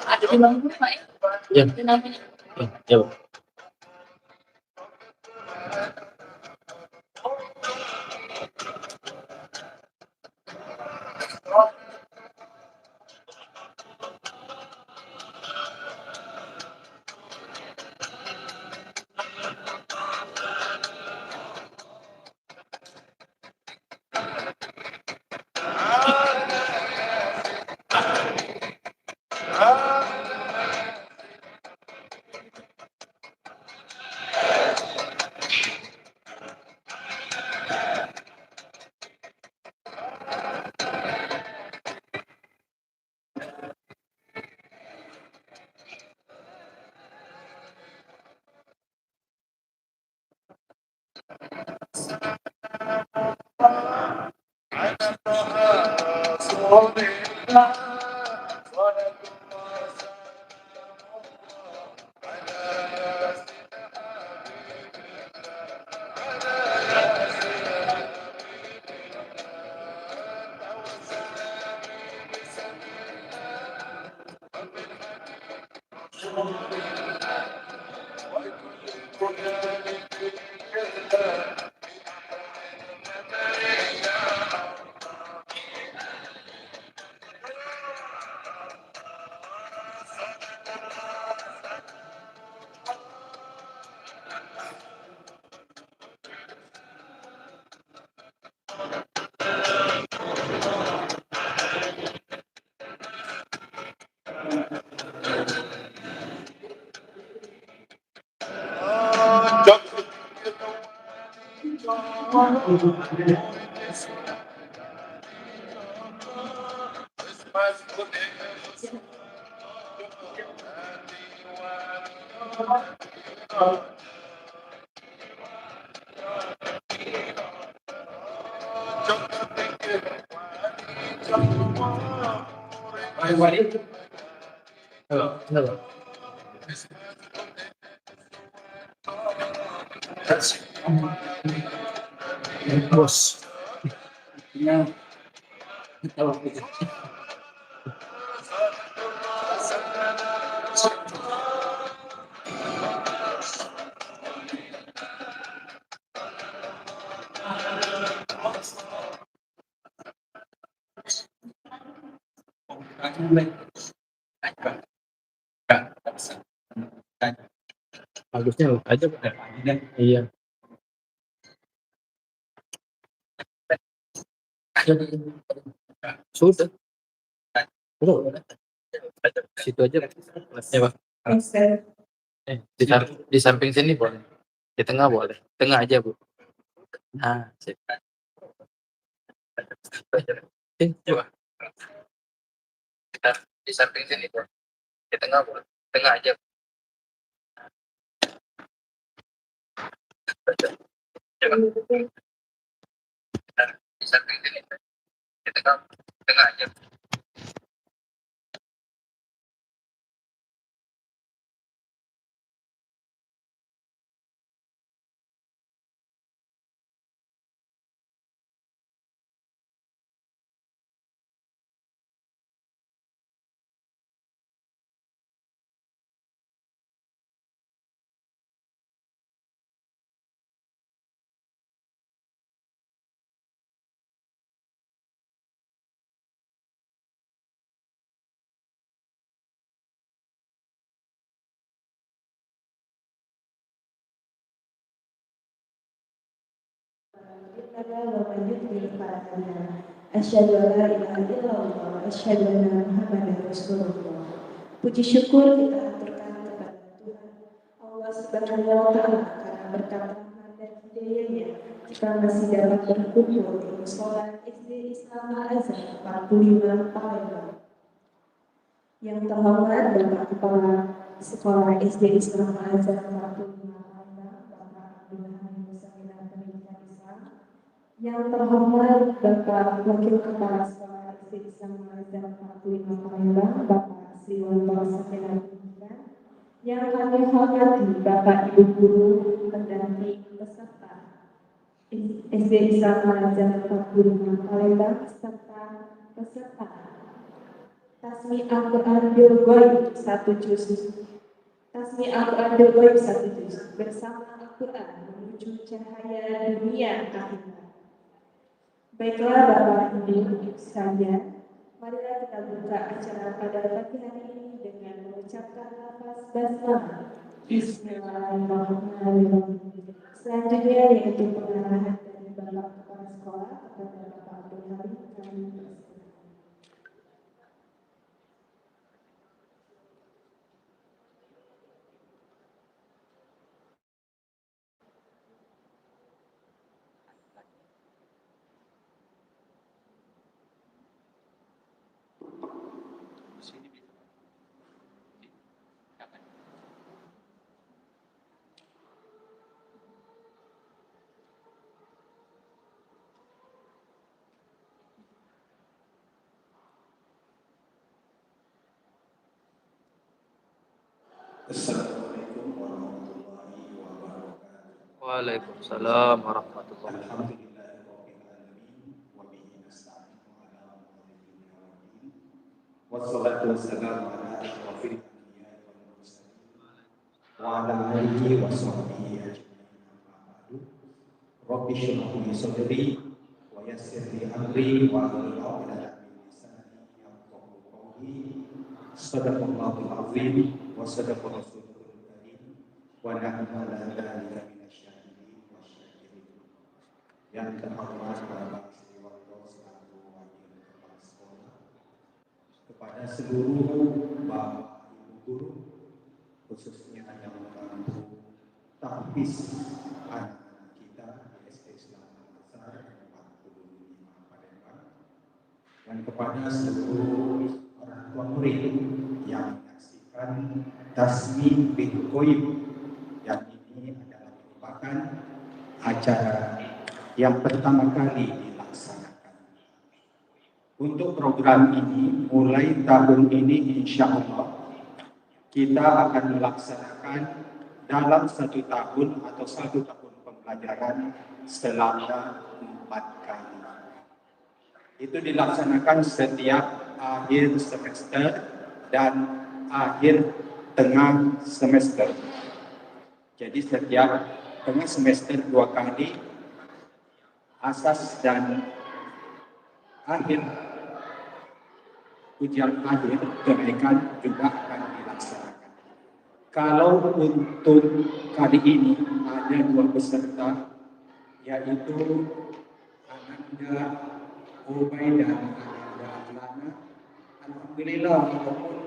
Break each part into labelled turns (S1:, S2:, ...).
S1: Ada di bangku Pak ya? Iya. Itu namanya. Iya, Bu. Bos. Ya, tahu. Bagusnya lu aja Pak. Iya. Sudah. Udah. Situ aja kelasnya Pak. Di samping sini boleh. Di tengah boleh. Tengah aja Bu. Nah, sip. Coba. Di samping sini boleh. Di tengah boleh. Tengah aja. Coba. Di samping sini. Di tengah. Tengah aja.
S2: ومن يضلل فلا هادي له. أشهد أن لا إله إلا الله wa asyhadu anna Muhammadar Rasulullah. Puji syukur kita haturkan kepada Tuhan Allah Subhanahu wa Ta'ala karena berkat rahmat dan hidayahnya kita masih dapat berkumpul di musola SD Islam Al-Azhar 45 Palembang. Yang terhormat Bapak Kepala Sekolah SD Islam Al-Azhar 45 Palembang, Bapak Abdul Hamid Musafir Pendidikan Islam. Yang terhormat Bapak Wakil Kepala Sekolah SD Islam Al-Azhar 45 Palembang, Bapak Sriwanto Sakila Pendidikan. Yang kami hormati Bapak Ibu Guru, pendamping peserta SD Islam Al-Azhar 45 Palembang serta peserta Tasmi Al-Quran Bil Ghaib 1 juz. Tasmi Al-Quran Bil Ghaib 1 juz. Bersama Al-Quran menuju cahaya dunia akhirat. Baiklah Bapak Ibu sekalian, marilah kita buka acara pada pagi hari ini dengan mengucapkan lafaz basmalah. Bismillahirrahmanirrahim. Selanjutnya yaitu pengarahan dari Bapak Kepala Sekolah kepada Bapak Abdul Hamid kami persilakan.
S3: Assalamualaikum warahmatullahi wabarakatuh.
S4: Waalaikumsalam warahmatullahi wabarakatuh.
S3: Alhamdulillahirabbil alamin wa bihi nasta'inu ala umuri dunya waddin. Wassalatu wassalamu ala asyrofil anbiya'i wal mursalin wa ala alihi wa sahbihi ajma'in. Amma ba'du. Rabbi shrah li sadri wa yassir li amri wa hlul 'uqdatam min lisani yafqahu qawli. Shadaqallahul azim wa sadaqa rasulul karim wa nahnu ala dzalika minasyahidin wasyakirin. Yang terhormat Bapak Sriwanto selaku Wakil Kepala Sekolah, kepada seluruh Bapak Ibu Guru, khususnya yang membantu tahfiz anak-anak kita di SD Islam Al-Azhar 45 Palembang, dan kepada seluruh orang tua murid yang menyaksikan Tasmi Bil Ghaib, yang ini adalah merupakan acara yang pertama kali dilaksanakan. Untuk program ini, mulai tahun ini insya Allah kita akan melaksanakan dalam 1 tahun atau 1 tahun pembelajaran selama 4 kali. Itu dilaksanakan setiap akhir semester dan akhir tengah semester. Jadi setiap tengah semester 2 kali, asas dan akhir ujian akhir kenaikan juga akan dilaksanakan. Kalau untuk kali ini ada 2 peserta, yaitu Ananda Ubay dan Ananda Lana. Alhamdulillah, walaupun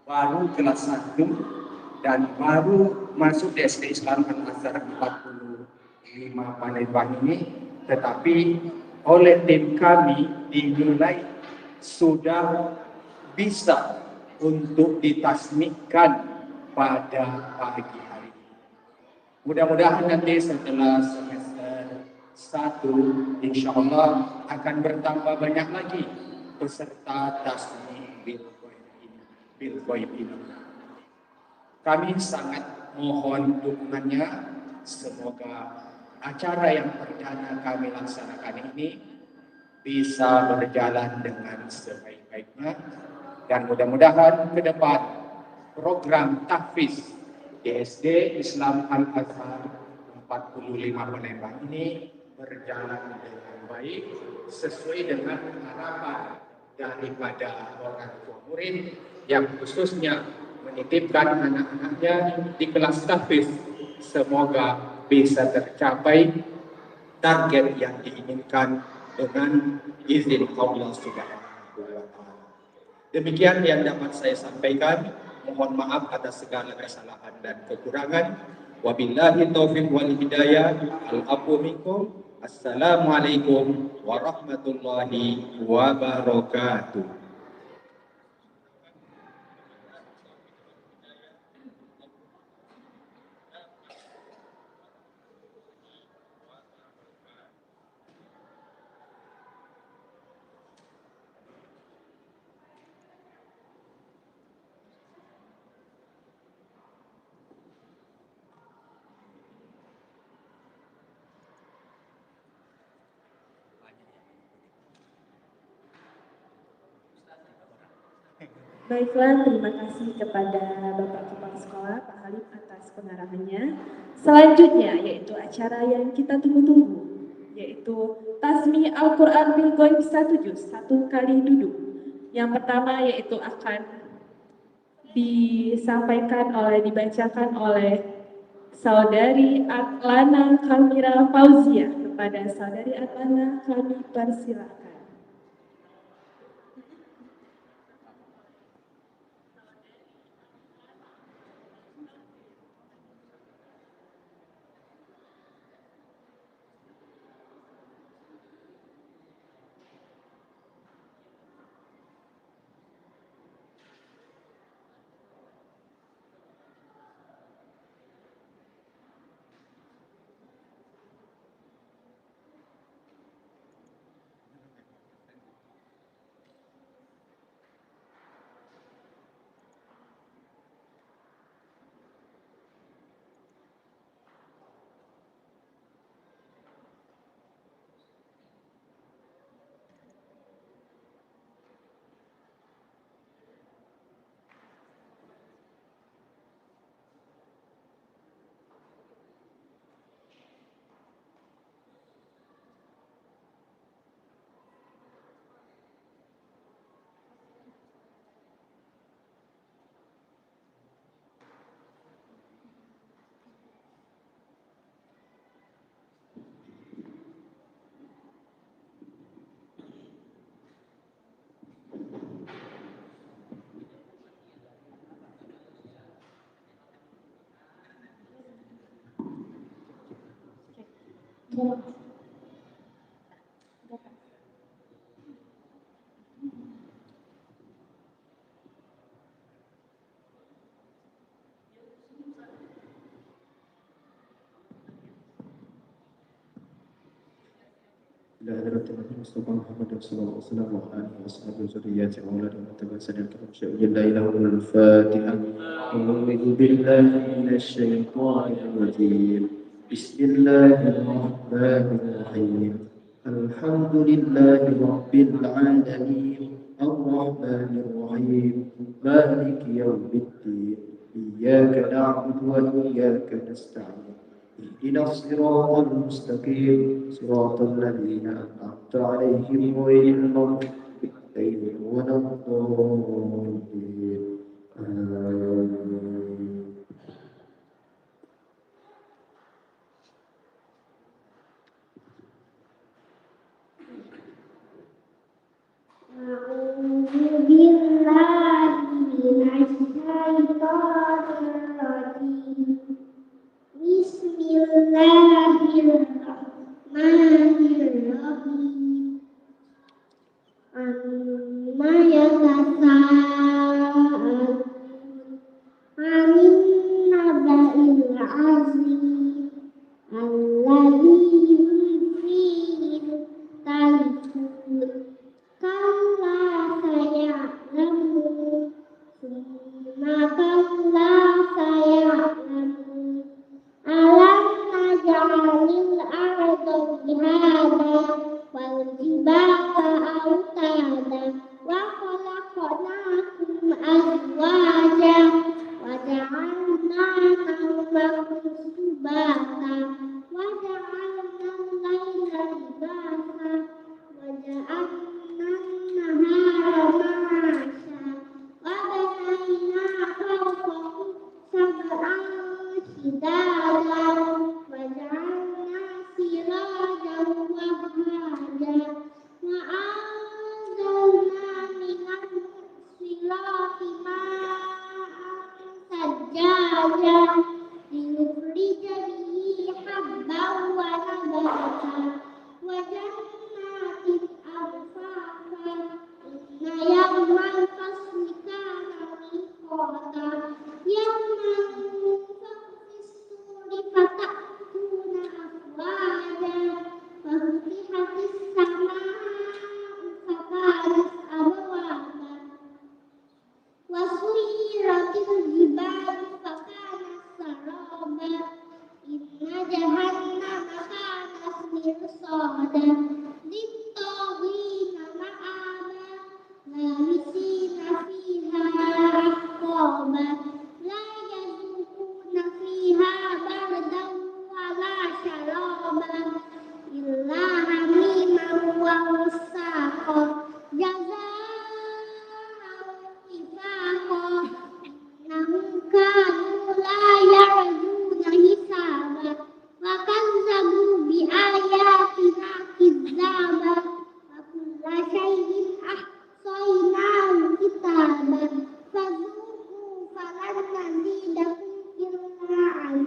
S3: baru kelas 1 dan baru masuk di SD Islam Al-Azhar 45 Palembang ini, tetapi oleh tim kami dinilai sudah bisa untuk ditasmikkan pada pagi hari ini. Mudah-mudahan nanti setelah semester 1 insya Allah akan bertambah banyak lagi peserta Tasmi Bil Ghaib ini. Kami sangat mohon dukungannya. Semoga acara yang perdana kami laksanakan ini bisa berjalan dengan sebaik-baiknya, dan mudah-mudahan ke depan program tahfiz di SD Islam Al-Azhar 45 Palembang ini berjalan dengan baik sesuai dengan harapan daripada orang tua murid yang khususnya menitipkan anak-anaknya di kelas tahfiz. Semoga bisa tercapai target yang diinginkan dengan izin Allah Subhanahu wa Ta'ala. Demikian yang dapat saya sampaikan. Mohon maaf atas segala kesalahan dan kekurangan. Wabillahi taufiq wal hidayah. Al-afu minkum. Assalamualaikum warahmatullahi wabarakatuh.
S2: Baiklah, terima kasih kepada Bapak Kepala Sekolah, Pak Halim atas pengarahannya. Selanjutnya yaitu acara yang kita tunggu-tunggu, yaitu Tasmi Al-Quran Bil Ghaib 1 Juz, 1 kali duduk. Yang pertama yaitu akan dibacakan oleh Saudari Atlana Kamira Fauzia. Kepada Saudari Atlana kami persilakan.
S5: Mustafa Muhammad sallallahu alaihi wasallam wa zurriyyati awladina tabassana karam syai'in la ilaha illallah al-Fatiha. A'udzu billahi minasy syaithanir rajim. Bismillahirrahmanirrahim. Alhamdulillahi rabbil alamin. Ar-Rahmanir Rahim. Maliki yaumiddin. Iyyaka na'budu wa iyyaka nasta'in. اهدنا الصراط المستقيم صراط الذين أنعمت عليهم غير المغضوب عليهم ولا الضالين آمين.
S6: أعوذ بالله من الشيطان الرجيم. Bismillahirrahmanirrahim. Amma yatasaalun 'anin naba'il 'azim alladzi hum fihi mukhtalifun. Kalla saya'lamun thumma kalla saya'lamun. Alam naj'alil arda mihada wal jibala autada wa khalaqnakum azwaja wa ja'alna nawmakum subata wa ja'alna al-laila libasa wa ja'alna an-nahara ma'asha wa banayna fawqakum sab'an شدادا وجعلنا سراجا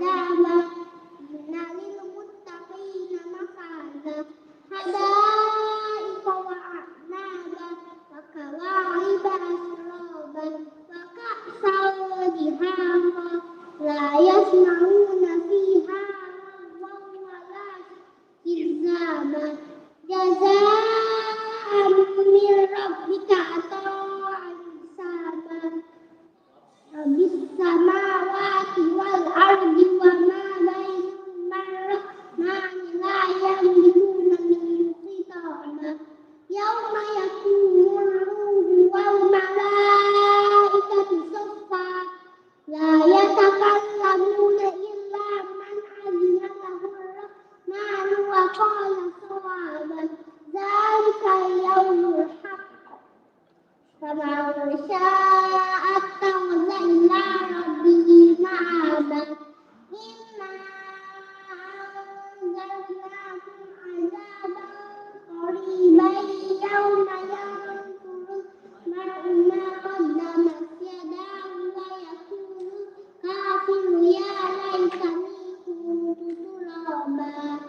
S6: عذابا إن للمتقين مفازا حدائق وأعنابا وكواعب أترابا وكأسا دهاقا لا يسمعون فيها لغوا ولا كذابا جزاء من ربك عطاء حسابا رب السماوات والأرض وما بينهما الرحمن لا يملكون منه خطابا يوم يقوم الروح والملائكة صفا لا يتكلمون إلا من أذن له الرحمن وقال صوابا ذلك اليوم الحق فمن شاء اتخذ إلى ربه مآبا إنا أنذرناكم عذابا قريبا يوم ينظر المرء ما قدمت يداه ويقول الكافر يا ليتني كنت ترابا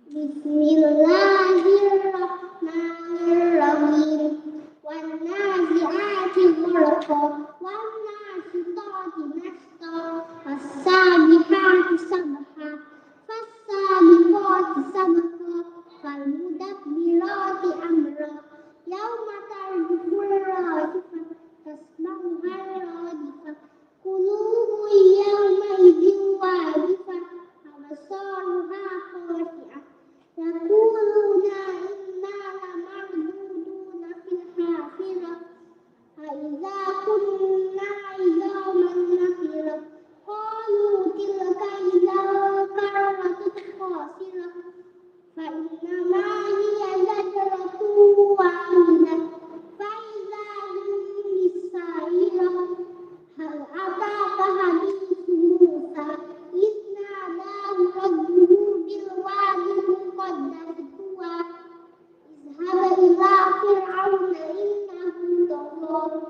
S6: بسم الله الرحمن الرحيم والنازعات غرقا والناشطات نشطا والسابحات سبحا فالسابقات سبقا فالمدبرات أمرا يوم ترجف الراجفة تسمعها الرادفة قلوب يومئذ واجفة أبصارها خاشعة يقولون إنا لمردودون في الحافرة أإذا كنا عظاما نخرة قالوا تلك إذا كرة خاسرة فإنما هي زجرة واحدة فإذا هم بالساهرة هل أتاك حديث موسى إذ ناداه ربه بالوادي المقدس طوى اذهب إلى فرعون إنه طغى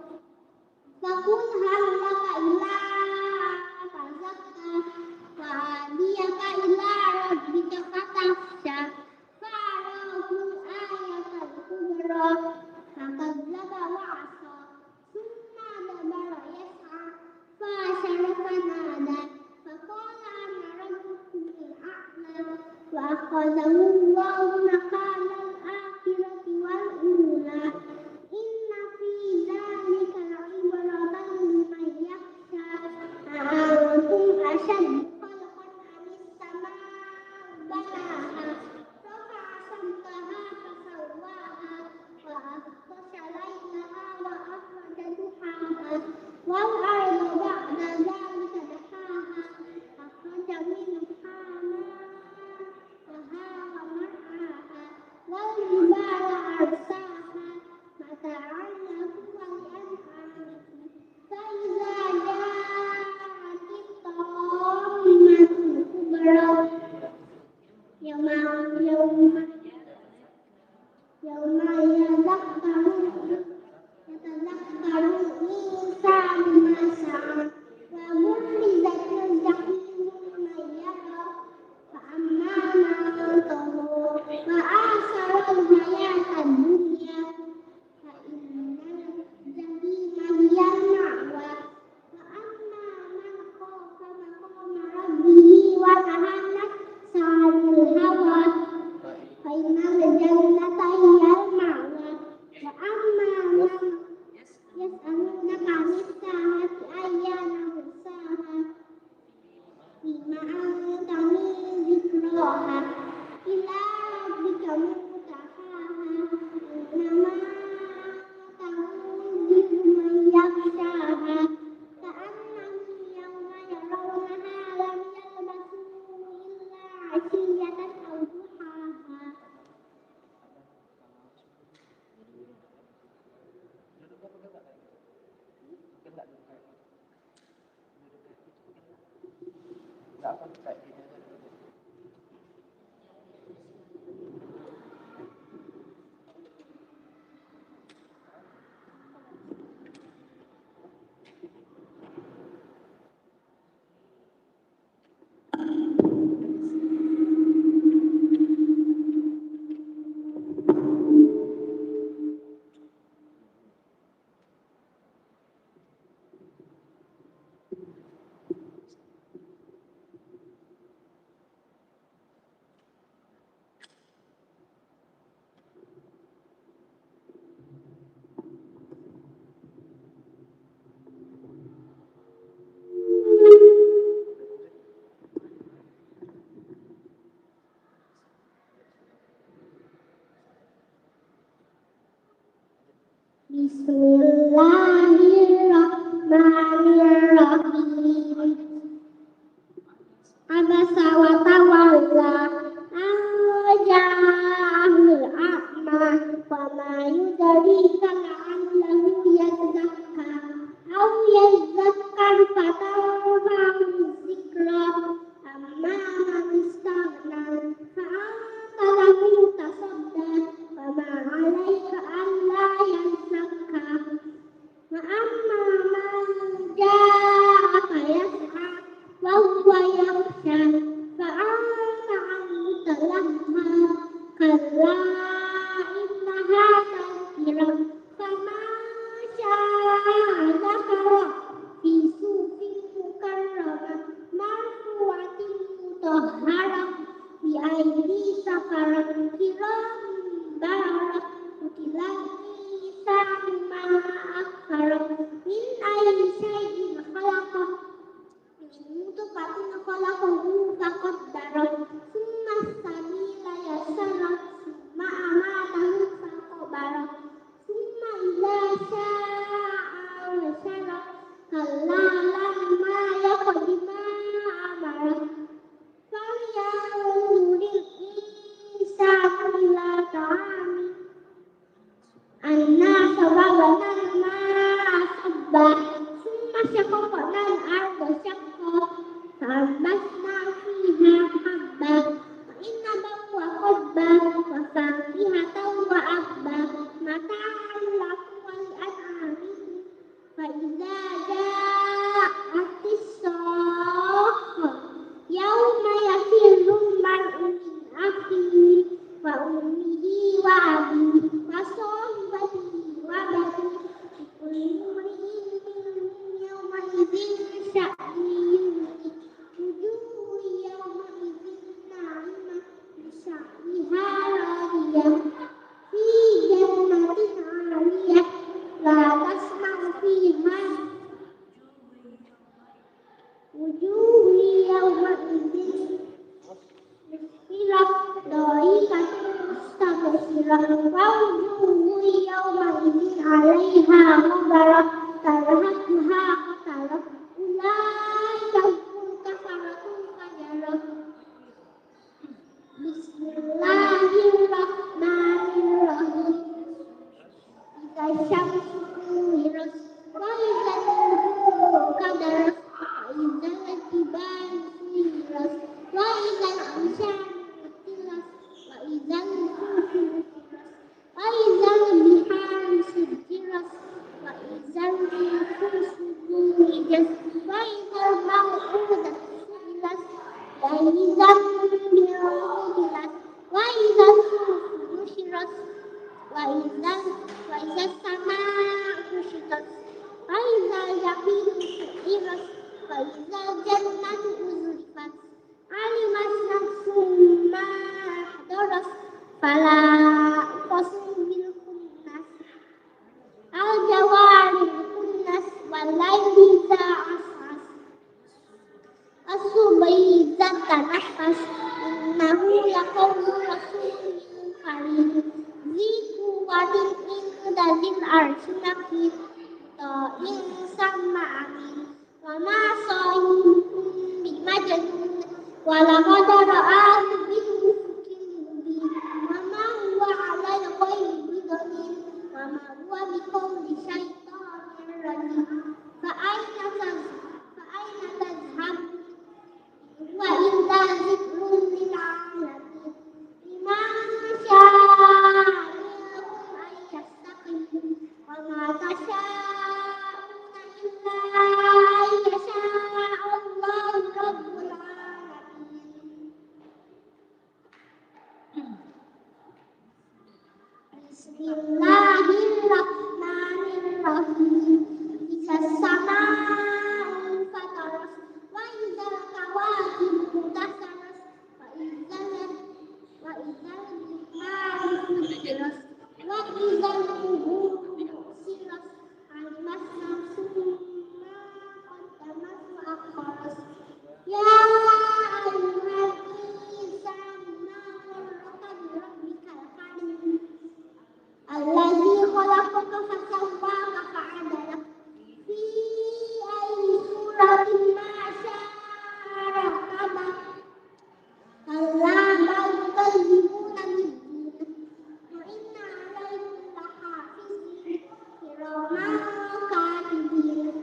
S6: فقل هل لك إلى أن تزكى وأهديك إلى ربك فتخشى فأراه الآية الكبرى فكذب وعصى ثم أدبر يسعى فحشر فنادى فقال أنا ربكم الأعلى وأخذه الله نكال الآخرة والأولى إن في ذلك لعبرة لمن يخشى أأنتم أشد خلقا أم السماء بناها رفع سمكها فسواها وأغطش ليلها وأخرج ضحاها والأرض بعد ذلك دحاها أخرج منها ماءها ومرعاها والجبال أرساها متاعا لكم ولأنعامكم فإذا جاءت الطامة الكبرى يوم يتذكر الإنسان ما سعى وبرزت الجحيم لمن يرى فأما من طغى وآثر الحياة الدنيا فإن الجحيم هي المأوى وأما من خاف مقام ربه ونهى النفس عن الهوى فإن الجنة هي المأوى وأما من يسألونك عن الساعة أيان مرساها فيما أنت من ذكراها إلى ربك منتهاها إنما تنذر من يخشاها كأنهم يوم يرونها لم يلبثوا إلا عشية أو ضحاها mutahharah bi aidi safaran kiramin bararah utilat sama akharah min ayyi syai'in khalaqah nutfatin khalaqahu faqaddarah summa sabila yassarah summa amatahu faqbarah summa idza sya'a ansharah kalla lamma yaqdi ma amarah falyanzuril insanu ila ta'ami anna sababana al-ma'a sabba summa shaqaqna al-arda shaqqa fa'ambasna fiha habba wa innaban wa qadba wa fakihatan wa abba mata'an lakum wa li'an'amikum fa idza ja'atis sakhah yauma yafirru al-mar'u min akhihi wa ummihi wa abihi wa sahibatihi wa banihi likulli imri'in minhum yawma idzin sya'nin yughnihi wujuhun yawma idzin na'imah li sa'yiha radiyah fi jannatin 'aliyah la tasma'u fiha wujuhun yawma idzin musfilah dhaikatun mustabshirah wa wujuhun yawma idzin 'alaiha ghabarah tarhaquha qatarah ulaika humul kafaratul fajarah. Bismillahirrahmanirrahim. Idza syamsu kuwirat wa idza nujumu qadarat wa idza jibalu suyirat wa idza al-'isharu utilat wa idza al-wujuhu nutirat wa idza al-biharu sujirat wa idza al-nufusu zuwijat wa idza al-maw'udatu su'ilat wa idza al-mu'minatu wa idza al-suhufu nushirat wa idza as-samaa'u kushitat wa idza al-jahimu su'irat wa idza al-jannatu uzlifat alimat nafsum ma ahdarat fala uqsimu bil khunnas al-jawaril khunnas wal laili idza as'as as-subhi idza tanaffas innahu laqawlu rasulin karim dzi quwwatin inda dzil arsy makin ta'in sama amin wa ma sahibukum bimajnun wa laqad ra'ahu bil ufuqil mubin wa ma huwa 'alal ghaibi dhanin wa ma huwa biqawli syaitanir rajim fa aina tadhhabun wa illa dzikrun lil 'alamin liman syaa'a minkum an yastaqim wa ma tasha'una illa an yasha'a Allahu rabbul 'alamin. Bismillahirrahmanirrahim. Idzas samaa'u fatarat wa idzal kawakibu tasarat wa idzal biharu fujirat wa idzal quburu bu'sirat alimat nafsum ma qaddamat wa akharat ya ayyuhal insanu ma gharraka bi rabbikal karim allazi khalaqaka fasawwaka fa'adalak fi ayyi suratin ma syaa rakabak kalla bal tukazzibuna bid-din wa inna 'alaikum lahafizin kiraman katibin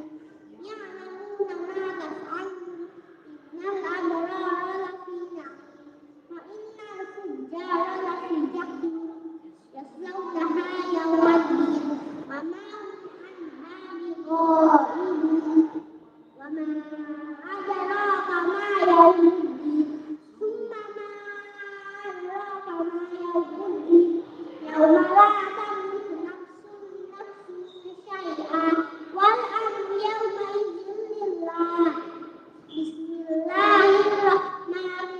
S6: ya'lamuna ma taf'alun innal abrara lafi na'im wa innal fujjara lafi jahim yaslawnaha yawmaddin wa ma hum 'anha bigha'ibin wa ma adraka ma yawmuddin thumma ma adraka ma yawmuddin yawma la tamliku nafsun li nafsin syai'an wal amru yawma idzin lillah. Bismillahirrahmanirrahim.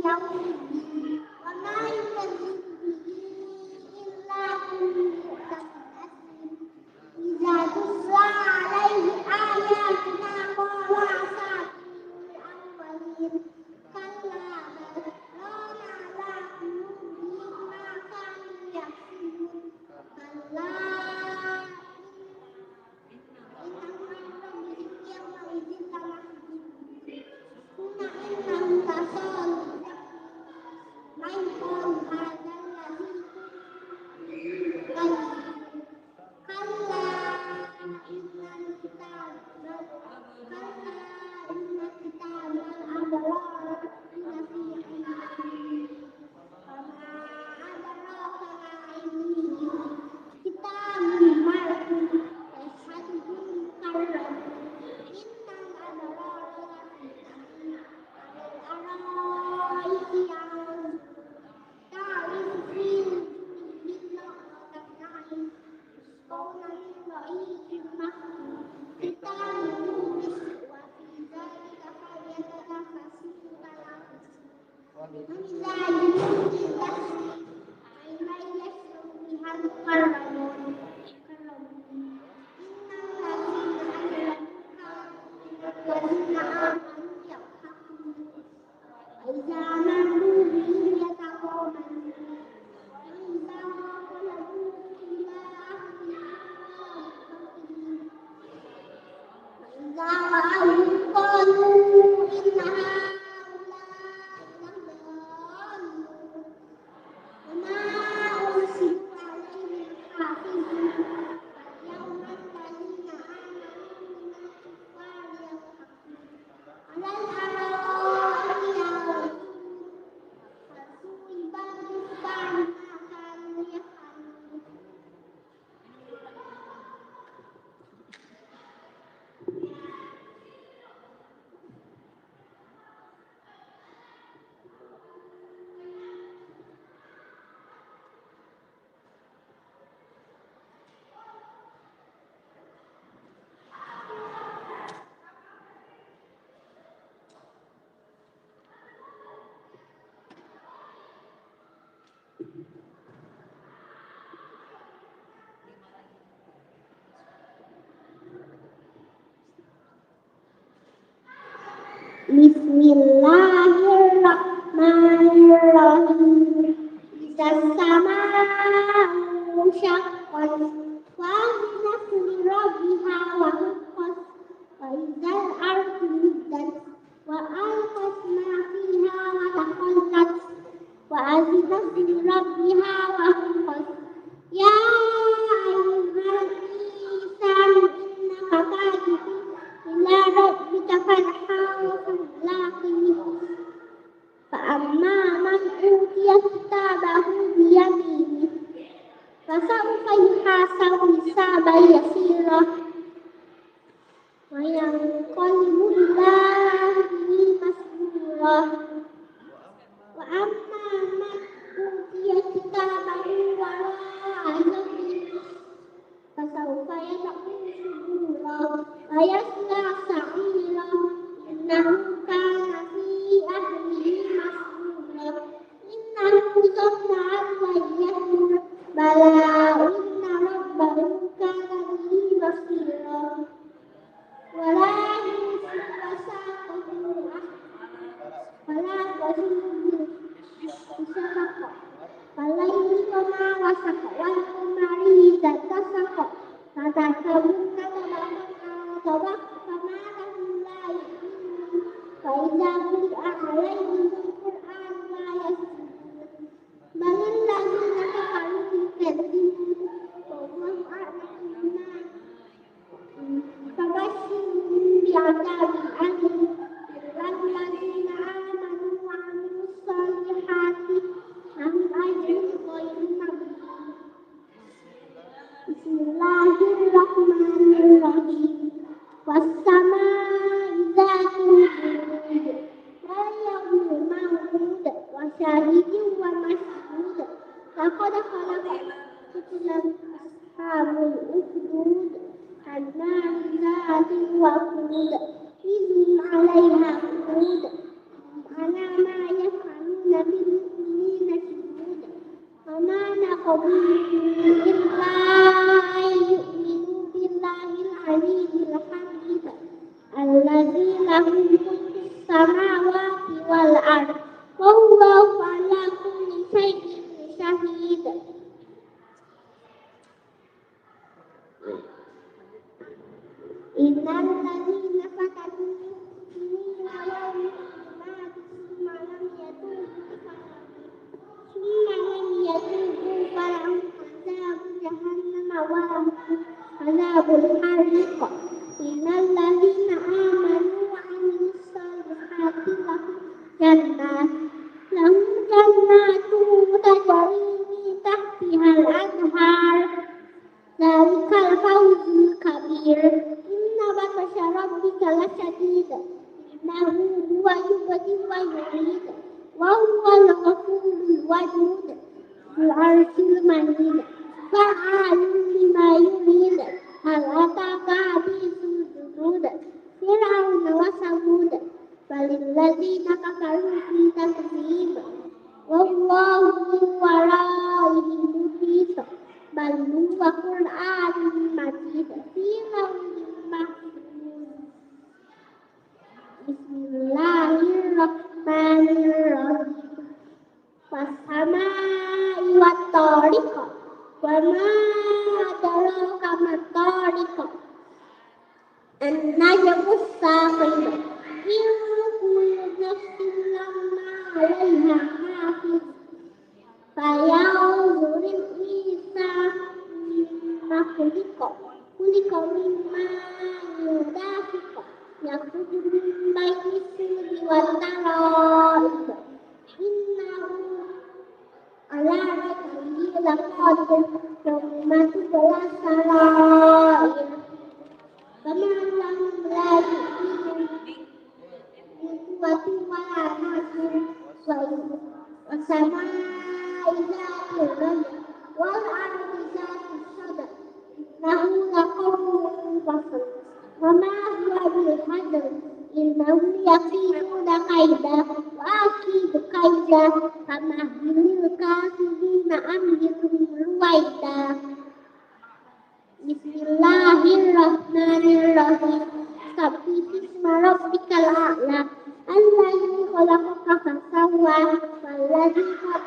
S6: بيوم الدين وما يكذب به إلا كل معتد أثيم إذا تتلى عليه آياتنا قال أساطير الأولين كلا بل ران على قلوبهم ما كانوا يكسبون كلا إنهم عن ربهم يومئذ لمحجوبون ثم إنهم لصالون من قال هذا الذي كنتم كلا إن الكتاب الأبرار لفي عليين وما أدراك ما عليين كتاب مرقوم يشهده المقربون إن الأبرار لفي نعيم على الأرائك ينظرون تعرف في وجوههم نضرة النعيم يسقون من رحيق مختوم ختامه مسك وفي ذلك فليتنافس المتنافسون ومزاجه تسليم عينا يشرب بها المقربون إن الذين أجرموا الذين آمنوا يضحكون وإذا مروا بهم يتغامزون وإذا انقلبوا إلى أهلهم منقلبين وإذا رأوهم قالوا إن هؤلاء لضالون وما أرسلوا عليهم حافظين فاليوم الذين آمنوا من الكفار يضحكون على الأرائك ينظرون فثوب الكفار ما كانوا يفعلون Bismillahirrahmanirrahim. Idzas samaa'u syaqqat wa adzinat li rabbiha wa huqqat wa idzal ardu muddat wa alqat ma fiha wa taqallat wa adzinat li rabbiha wa huqqat ya ayyuhal insanu innaka kadihun ila rabbika fanhar فأما من أوتي كتابه بيمينه فسوف يحاسب حسابا يسيرا وينقلب إلى أهله مسرورا وأما من أوتي كتابه وراء ظهره فسوف يدعو ثبورا ويصلى سعيرا إنه كان في أهله مسرورا إنه ظن أن لن يحور بلى إن ربه كان به بصيرا ولا يوثق وثاقه ولا تزر بسخط فالليل وما وسق والقمر إذا اتسق فتحسبن طبقا عن طبق فما لهم لا يؤمنون فإذا قرئ عليهم القرآن لا يسجدون بل الذين كفروا يكذبون والله أعلم بما فبشرهم بعذاب أليم إلا الذين آمنوا وعملوا الصالحات لهم أجر غير ممنون بسم الله الرحمن الرحيم والسماء ذات البروج واليوم الموعود وشاهد ومشهود لقد خلقنا أصحاب الأخدود النار ذات الوقود إذ هم عليها قعود قبيل إلا أن يؤمنوا بالله العلي الحميد الذي له ملك السماوات والأرض والله على كل شيء شهيد. إن الذين فتنوا المؤمنين والمؤمنات ثم لم يتوبوا فلهم عذاب جهنم ولهم عذاب الحريق. إن الذين آمنوا وعملوا الصالحات لهم جنات تجري من تحتها الأنهار ذلك الفوز الكبير. إن بطش ربك لشديد إنه هو يبدئ ويعيد وهو الغفور الودود ذو العرش المجيد فعال لما يريد. هل أتاك حديث الجنود فرعون وثمود بل الذين كفروا في تكذيب والله من ورائهم محيط بل هو قرآن مجيد في لوح محفوظ. بسم الله الرحمن الرحيم والسماء والطارق وما أدراك ما الطارق النجم الثاقب إن كل نفس لما عليها حافظ فينظر الإنسان مما خلق من ماء دافق يخرج من بين الصلب والترائب إنه على رجعه لقادر ثم تبلى السرائر فما لهم لا يؤمنون بقوة ولا نصر والسماء ذات الرجع والأرض ذات الصدع إنه لقول فصل وما هو بالهزل إنهم يكيدون كيدا وأكيد كيدا فمهل الكافرين أمهلهم رويدا. بسم الله الرحمن الرحيم سبح اسم ربك الأعلى الذي خلقك فسوى والذي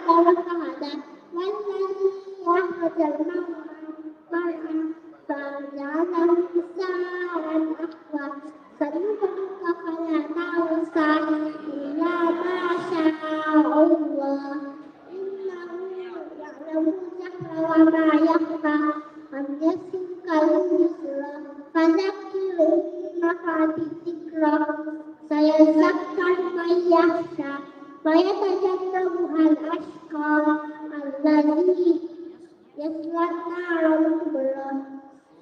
S6: قدر فهدى والذي أخرج المرعى فجعله ساء أحوى سنقرئك فلا تنسى إلا ما شاء الله إنه يعلم الجهر وما يخفى أم يسرك لليسرى فذكر إن نفعت الذكرى سيذكر من يخشى ويتجنبها الأشقى الذي يصلى النار الكبرى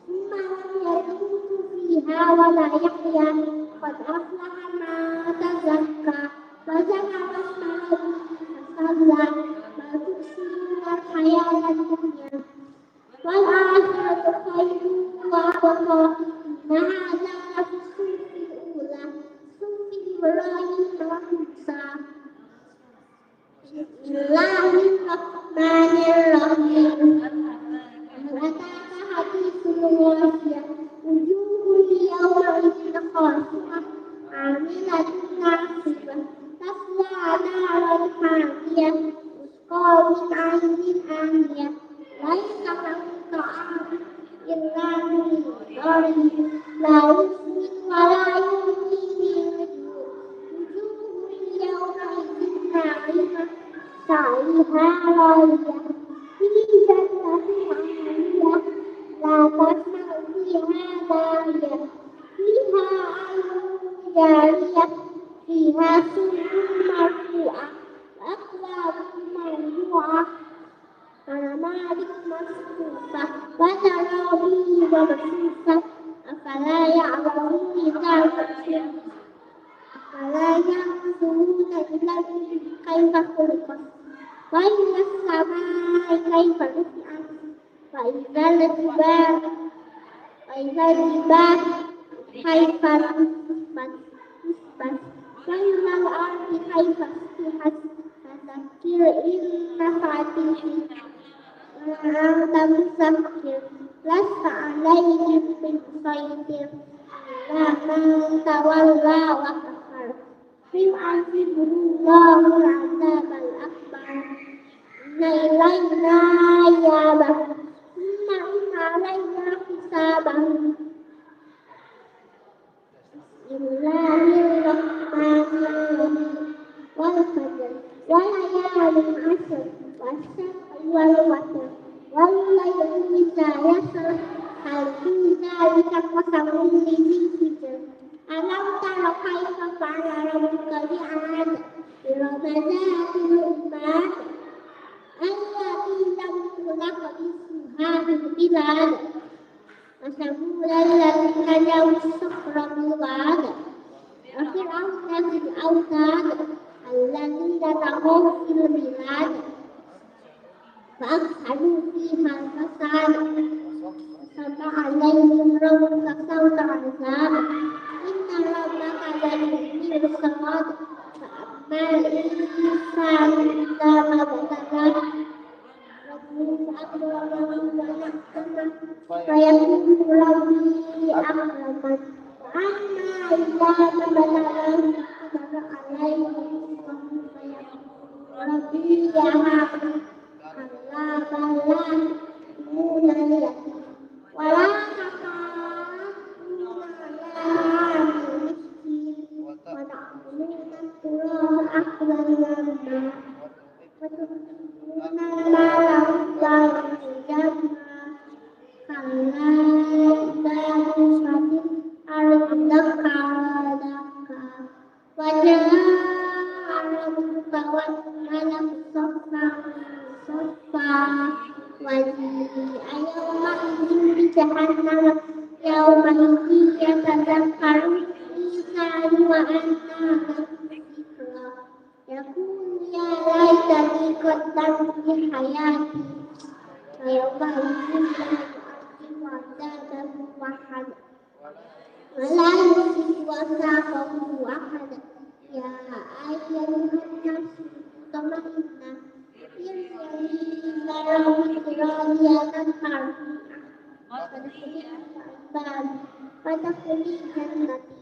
S6: ثم لم يموت فيها ولا يحيا قد أفلح من تزكى وذكر اسم ربه فصلى بل تؤثرون الحياة الدنيا والآخرة خير وأبقى إن هذا لفي الصحف الأولى صحف إبراهيم وموسى. بسم الله الرحمن الرحيم هل أتاك حديث الغاشية وجوه يومئذ خاشعة عاملة ناصبة تصلى نارا حامية تسقى من عين آنية ليس لهم طعام إلا من ضريع لا يسمن ولا يغني من جوع وجوه يومئذ ناعمة سعيها راضية في جنة عالية لا تسمع فيها لاغية فيها عين جارية فيها سرر مرفوعة وأكواب مرفوعة ونمارق مصفوفة وزرابي مبثوثة أفلا ينظرون إلى الإبل كيف خلقت وإلى السماء كيف رفعت وإلى الجبال كيف نصبت وإلى الأرض كيف سطحت فذكر إن نفعت الذكرى أنت مسكر لست عليهم بمسيطر إلا من تولى وكفر فيعذبه الله العذاب الأكبر إن إلينا إيابهم ثم إن علينا حسابهم بسم الله الرحمن الرحيم والفجر وليال عشر والشفع والوتر والليل إذا يسر هل في ذلك قسم لذي حجر ألم تر كيف فعل ربك بعاد إرم ذات العماد التي لم تخلق مثلها في البلاد وثمود الذين جابوا الصخر بالواد وفرعون ذي الأوتاد الذين طغوا في البلاد فأفسدوا فيها الفساد فصب عليهم ربك سوط عذاب إن ربك لبالمرصاد فأما الإنسان إذا ما ابتلاه ربه فأكرمه ونعمه فيقول ربي أكرمن وأما إذا ما ابتلاه فقدر عليه رزقه فيقول ربي أهانن كلا بل لا تكرمون اليتيم ولا تحاضون على المسكين وتأكلون التراث أكلا لما وتحبون المال حبا جما كلا إذا نصرت الأرض دكا دكا وجاء ربك والملك صفا صفا وجيء يومئذ بجهنم يومئذ يتذكر الإنسان وأنى له الذكرى يقول يا ليتني قدمت لحياتي فيومئذ لا يعذب عذابه أحد ولا يوثق وثاقه أحد يا أيها الناس مطمئنة ارجعي إلى ربك راضية مرضية فادخلي جنتي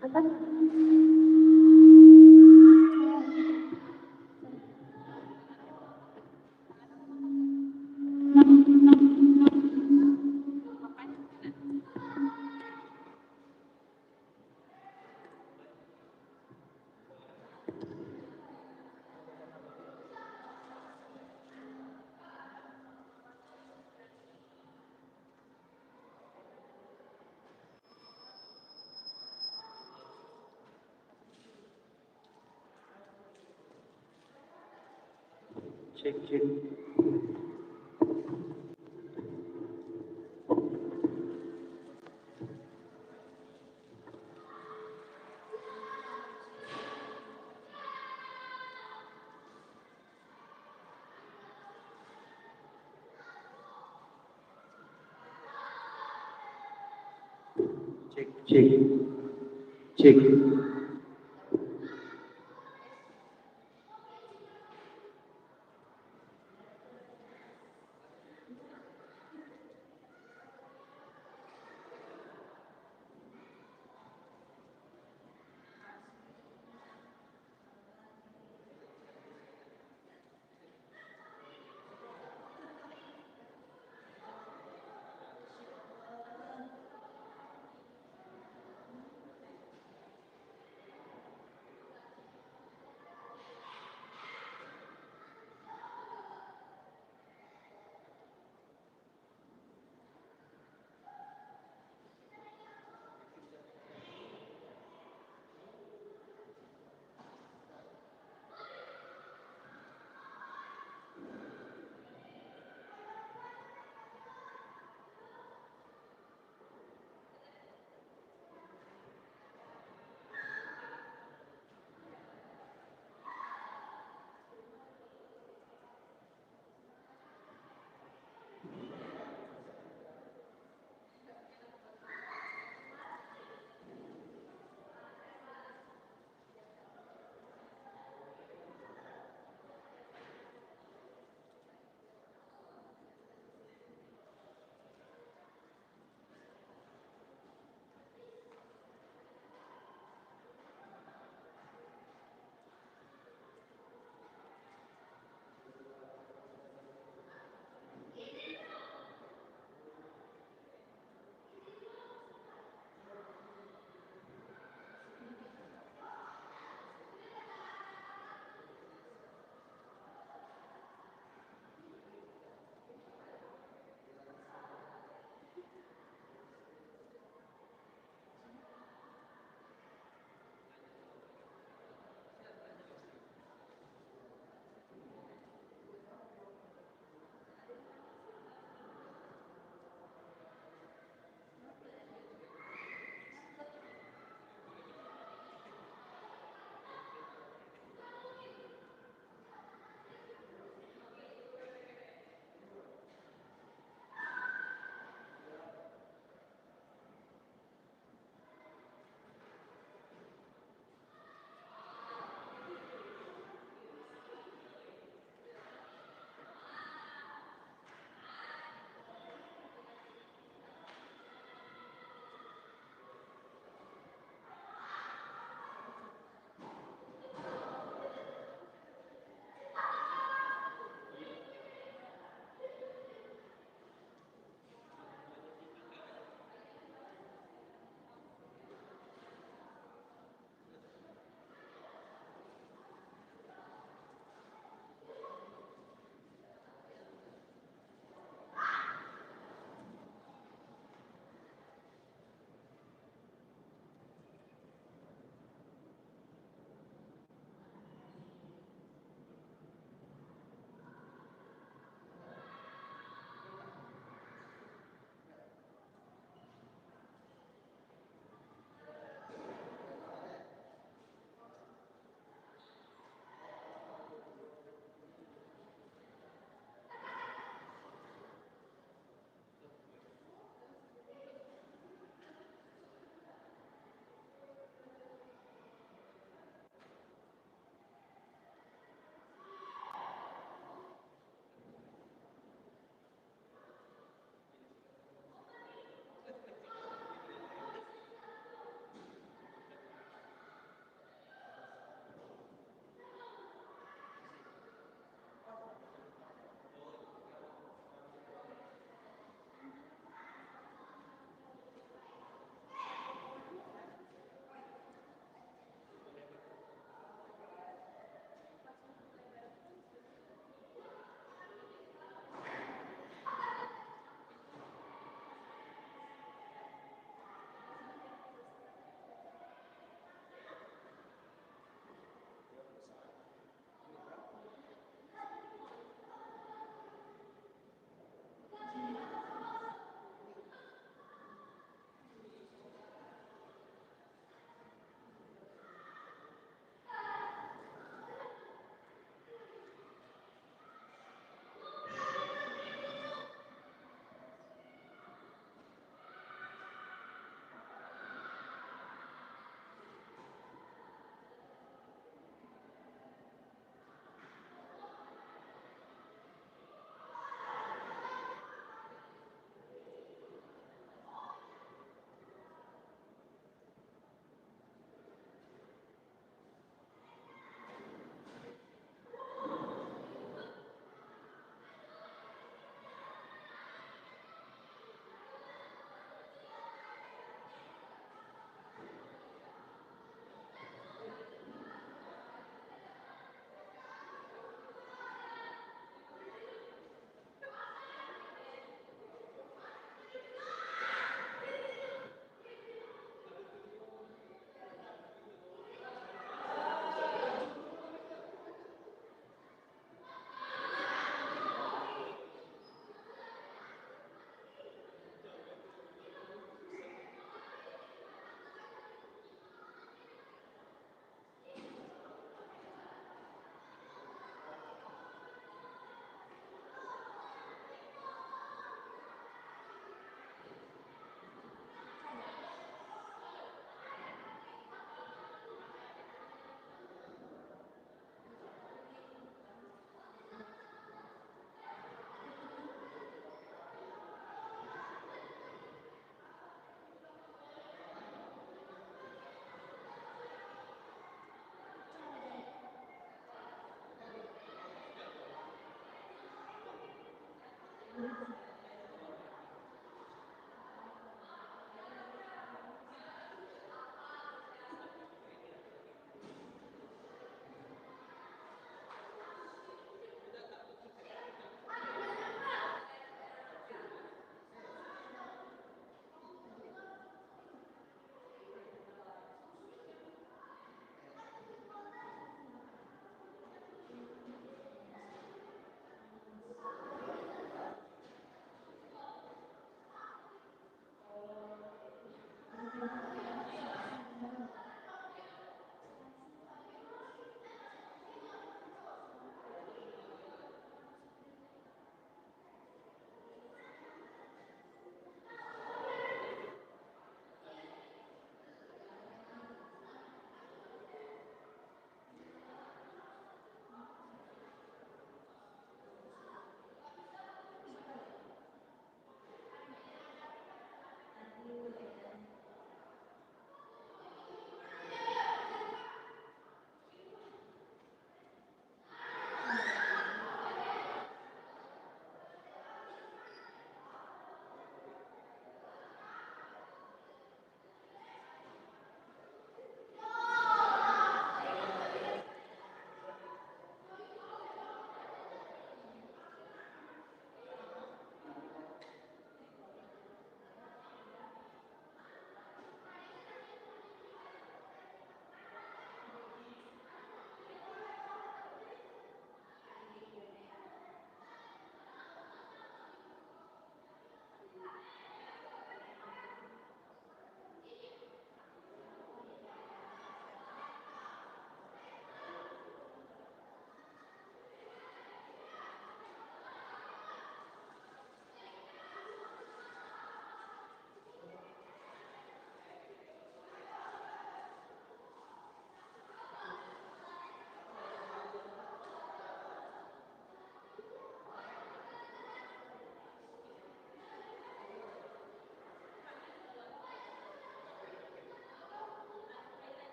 S6: apa
S5: Cek cek. Cek cek. Cek.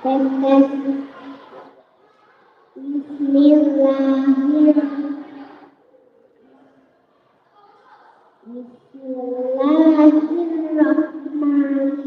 S6: Bismillahirrahmanirrahim. Bismillahirrahmanirrahim.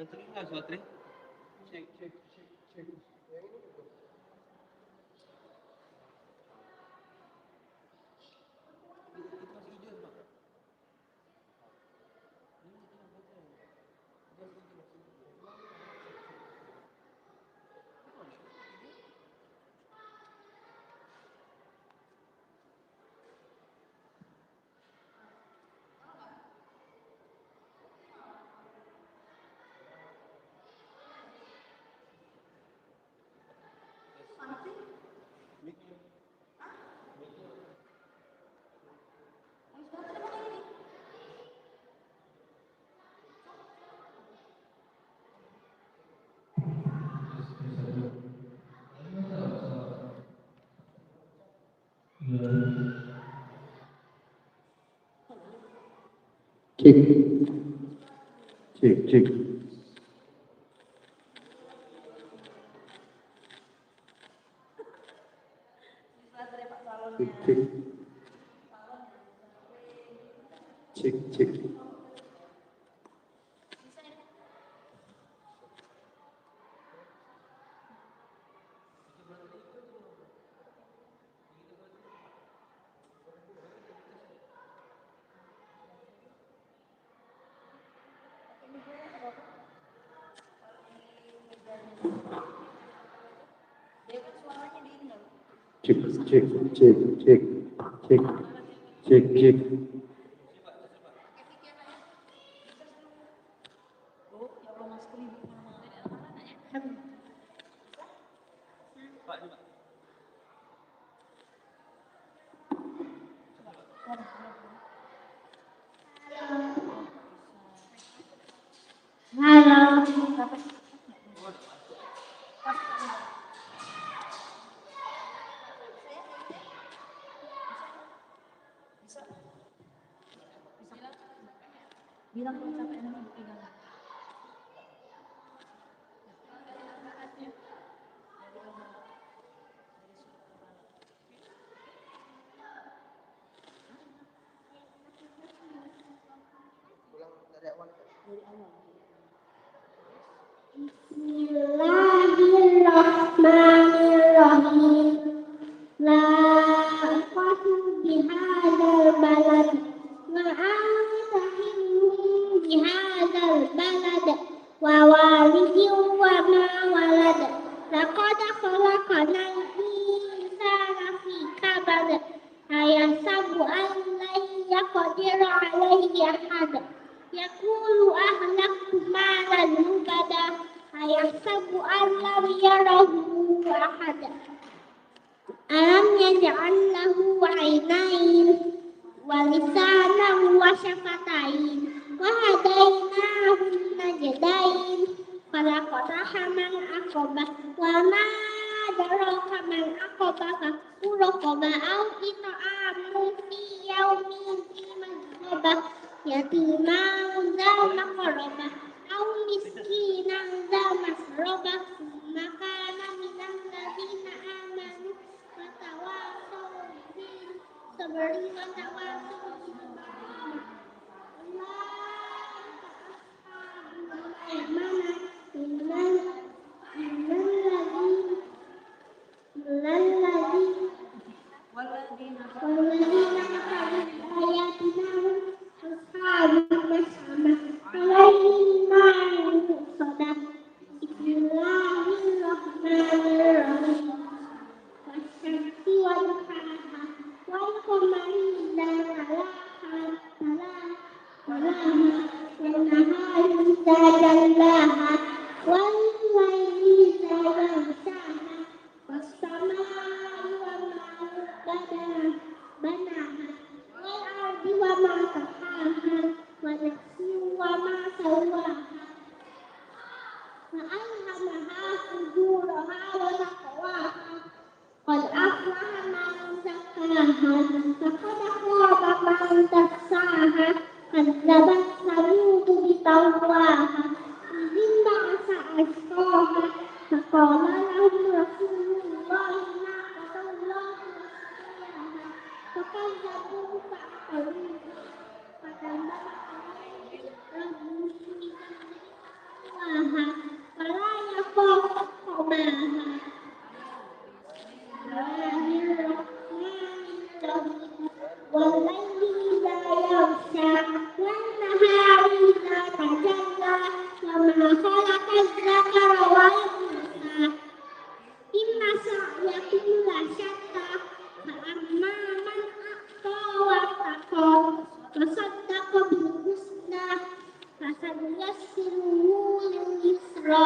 S4: Yang telinga Satri. Cek.
S5: Cek. Cek. Cek, cek, cek, cek, cek, cek, cek.
S6: Halo.
S1: Bilang pencapaian ini pegang.
S6: Bismillahirrahmanirrahim. La aqsimu bihadzal balad wa anta hillun bihadzal balad wa walidin wa ma walad. Laqad khalaqnal insana fi kabad. Ayahsabu an lan yaqdira alayhi ahad. Yaqulu ahlaktu malan lubada. Ayahsabu an lam yarahu ahad. Alam yaj'al lahu 'ainain wa lisanan wa syafatain wa hadainahu najdain falaqataha man aqaba wa ma adraka man aqaba fakku raqaba aw it'amun fi yaumin dhi masghaba yatiman dha maqraba aw miskinan dha masraba makana minal ladzina amanu watawassaw bil sabri watawassaw bil marham. والذين كفروا بآياتنا أصحاب المشأمة عليهم نار مؤصدة. بسم الله الرحمن الرحيم. والشمس وضحاها والقمر إذا تلاها والنهار إذا جلاها والليل إذا يغشاها والسماء وما بناها والأرض وما طحاها ونفس وما سواها فألهمها فجورها وتقواها قد أفلح من زكاها وقد خاب من دساها كذبت ثمود بطغواها إذ انبعث أشقاها فقال لهم رسول الله ناقة الله وسقياها فكذبوه فعقروها فدمدم عليهم ربهم بذنبهم فلا يخاف عقباها. والليل إذا يغشى والنهار إذا تجلى وما خلق الذكر والأنثى إن سعيكم لشتى فأما من أعطى واتقى وصدق بالحسنى فسنيسره لليسرى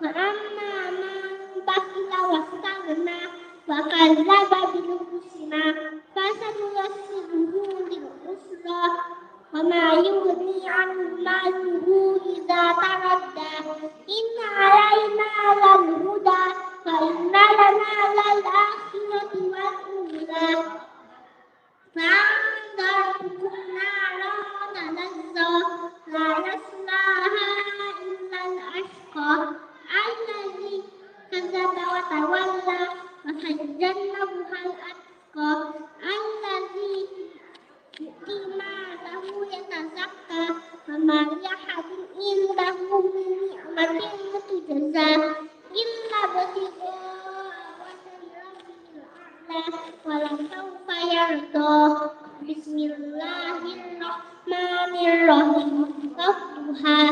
S6: وأما من بخل واستغنى وكذب بالحسنى فسنيسره للعسرى وما يغني عنه ماله إذا تردى إن علينا للهدى وإن لنا للآخرة والأولى فأنذرتكم نارا تلظى لا يصلاها إلا الأشقى الذي كذب وتولى وسيجنبها الأتقى الذي يؤتي ماله يتزكى وما لأحد عنده من نعمة تجزى إلا ابتغاء وجه ربه الأعلى ولسوف يرضى. بسم الله الرحمن الرحيم. والضحى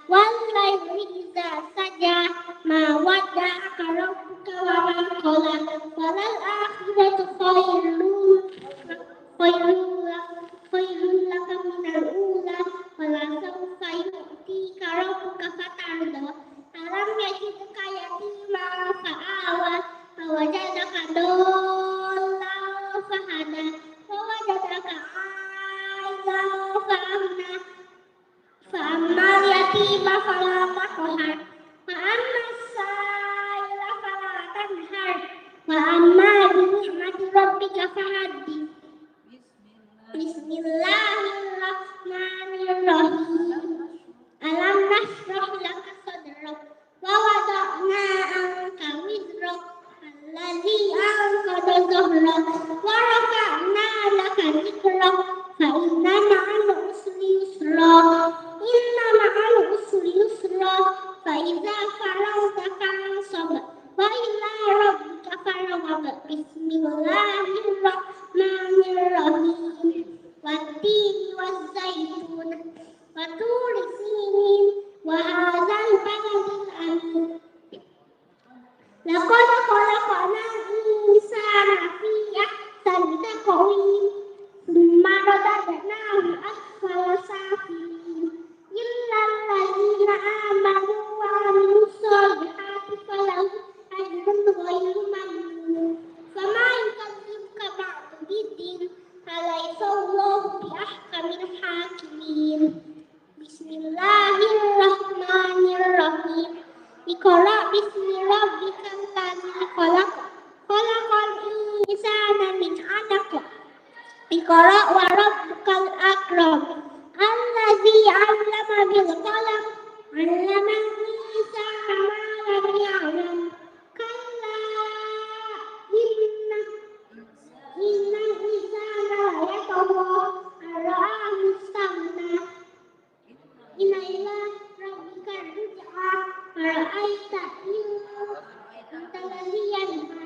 S6: والليل إذا سجى ما ودعك ربك وما قلى وللآخرة الآخرة خير لك من الأولى ولسوف يؤتيك ربك فترضى ألم يجدك يتيما فآوى فوجدك ضالا فهدى ووجدك عائلا فأغنى فأما اليتيم فلا تقهر وأما السائل فلا تنهر وأما بنعمة ربك فحدث بسم الله الرحمن الرحيم ألم نشرح لك صدرك ووضعنا عنك وزرك الذي أنقض ظهرك ورفعنا لك ذكرك فإن مع العسر يسرا إن مع العسر يسرا فإذا فرغت فانصب وإلى ربك فارغب بسم الله الرحمن الرحيم والتين والزيتون وطور سينين وهذا البلد الأمين لقد خلقنا الإنسان في أحسن تقويم ثم رددناه أسفل سافلين إلا الذين آمنوا وعملوا الصالحات فلهم أجر غير ممنون فما يكذبك بعد بالدين أليس الله بأحكم الحاكمين بسم الله الرحمن الرحيم اقرأ باسم ربك الذي خلق خلق الإنسان من علق اقرأ وربك الأكرم الذي علم بالقلم علم الإنسان ما لم يعلم كلا إن الإنسان ليطغى أن رآه استغنى إن إلى ربك الرجعى أرأيت إن الذي ينهى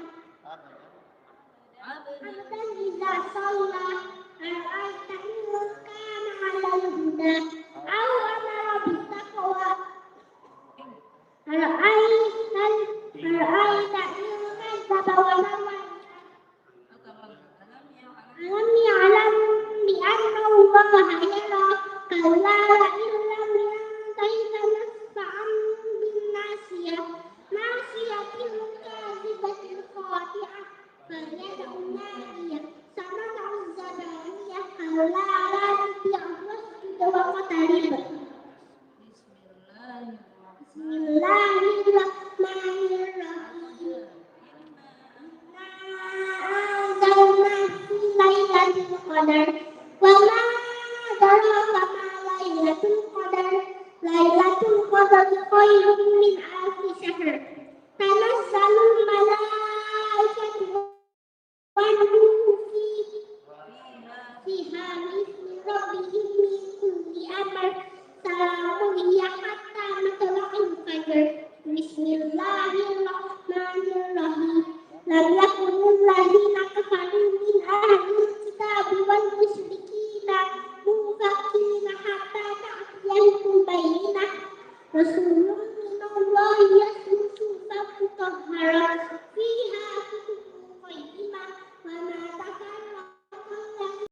S6: عبدا إذا صلى أرأيت إن كان على الهدى أو أمر بالتقوى أرأيت إن كذب وتولى ألم يعلم بأن الله يرى كلا لئن لم ينته لنسفعا بالناصية ناصية كاذبة خاطئة فليدع نادية سندع الزبانية كلا لا تطعه واسجد واقترب بسم الله الرحمن الرحيم أنزلنا في ليلة القدر وما أدراك ما ليلة القدر ليلة القدر خير من ألف شهر تنزل الملائكة والروح فيها بإذن ربهم من كل أمر سلام هي حتى مطلع الفجر بسم الله الرحمن الرحيم لم يكن الذين كفروا من أهل الكتاب والمشركين منفكين حتى تأتيهم بينة رسول من الله يتلو صحفا مطهرة فيها كتب قيمة وما تفرق الذين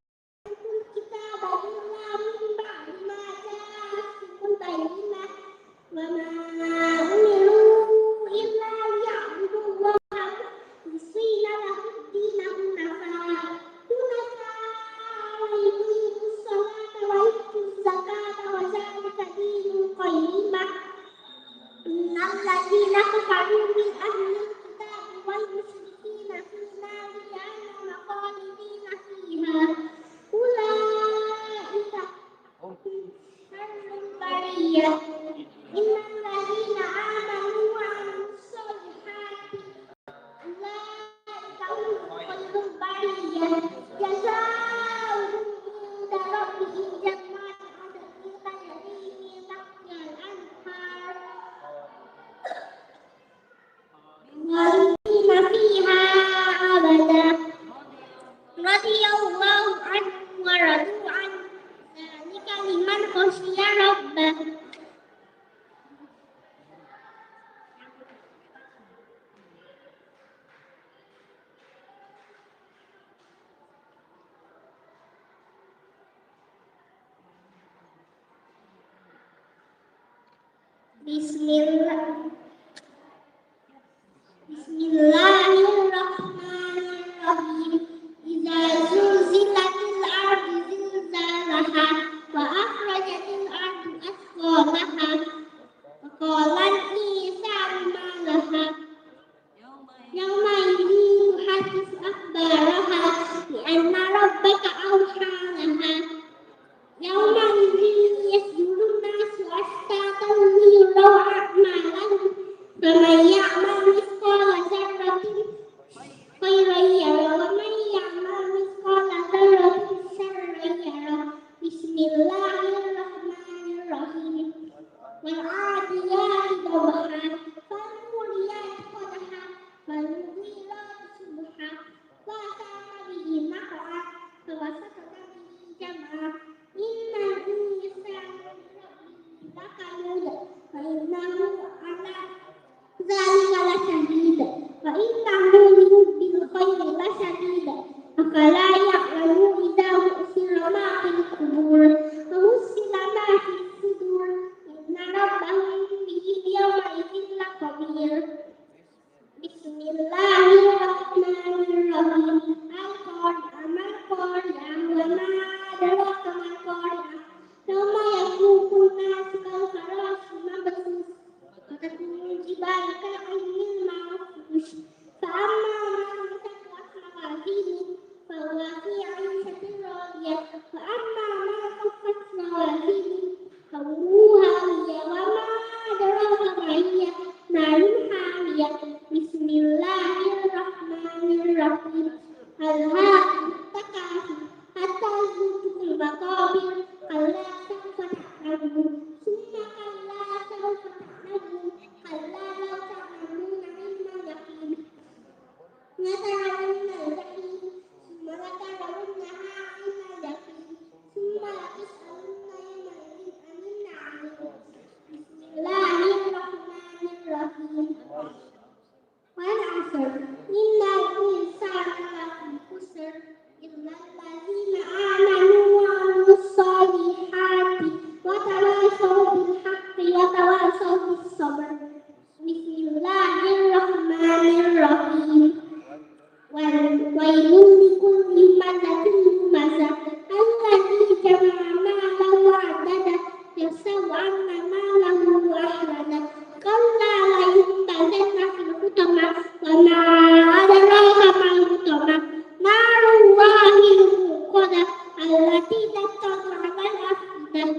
S6: الكتاب إلا من بعد ما جاءتهم البينة وما أمروا إلا ليعبدوا الله مخلصين له الدين حنفاء ويقيموا الصلاة ويؤتوا الزكاة وذلك دين القيمة إن الذين كفروا من أهل الكتاب والمشركين في نار جهنم خالدين فيها أولئك شر البرية إن الذين آمنوا وعملوا الصالحات أولئك هم خير البرية جزاؤهم عند ربهم جنات عدن تجري من تحتها الأنهار خالدين فيها أبدا رضي الله عنهم ورضوا عنه ذلك لمن خشي ربه Bismillahirrahmanirrahim. Idza zulzilatil ardu zilzalaha wa akhrajatil ardu athqalaha wa qala al-insanu ma laha yawma idhin tuhaddithu akhbaraha bi anna rabbaka awha laha yawma idhin yasdurun nasu ashtatan liyuraw a'malahum faman ya'mal mithqala dzarratin khairan yarah wa man ya'mal mithqala dzarratin syarran yarah. Bismillahirrahmanirrahim. Wal 'adiyati dhabha fal muriyati qadha fal mughirati subha wa asarna bihi naq'a fa wasatna bihi jam'a innal insana lakanud fa innahu 'ala dzalika lasyadid wa innahu lihubbil khairi lasyadid afala ya'lamu idza bu'thira ma fil qubur wa husila ma fis sudur inna rabbahum bihim yawma idzin lakhabir. Bismillahirrahmanirrahim. Al-Qari'ah mal-Qari'ah wa ma adraka mal-Qari'ah yawma yaqumu an-nasu kal-farashil mabthus wa takunu al-jibalu kal-'ihnil manfush fa amma man thaqulat mawazinuhu fa huwa fi 'ishatin radiyah wa amma man khaffat mawazinuhu fa ummuhu hawiyah wa ma adraka ma hiya narun hamiyah. Bismillahirrahmanirrahim. Alhaakumut takatsur hatta zurtumul maqabir kalla sawfa ta'lamun summa kalla sawfa ta'lamun kalla law ta'lamuna 'ilmal yaqin latarawunna al-jahim summa latarawunnaha 'ainal yaqin summa latus'alunna yawma idzin 'anil na'im. Bismillahirrahmanirrahim. Wal 'asr innal insana lafi khusr illa allazina amanu wa 'amilus solihati wa tawasaw bil haqqi wa tawasaw bis sabr. Bismillahirrahmanirrahim. Wailun likulli humazatin lumazah alladzi jama'a malan wa 'addadah yahsabu anna malahu akhladah kalla layunbazanna fil hutamah wa ma adraka mal hutamah narullahil muqadah allati tattali'u 'alal afidah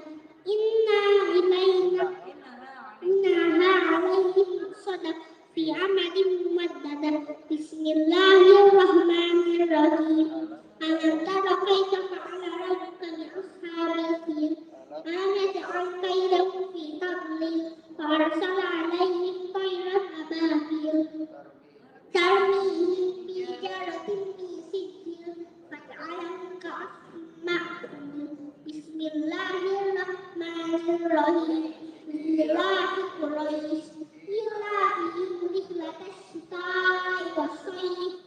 S6: innaha 'alaihim muqsadah fi 'amadin mumaddadah. Bismillahirrahmanirrahim. Alam tara kaifa fa'ala rabbuka bi ashabil fil alam yaj'al kaydahum fi tadlil wa arsala 'alaihim tayran ababil tarmihim bi hijaratin min sijil faj'alahum ka'asfin ma'kul. Bismillahirrahmanirrahim. Lillahi Quraisy ilahihim rihlatash shita'i was-sayf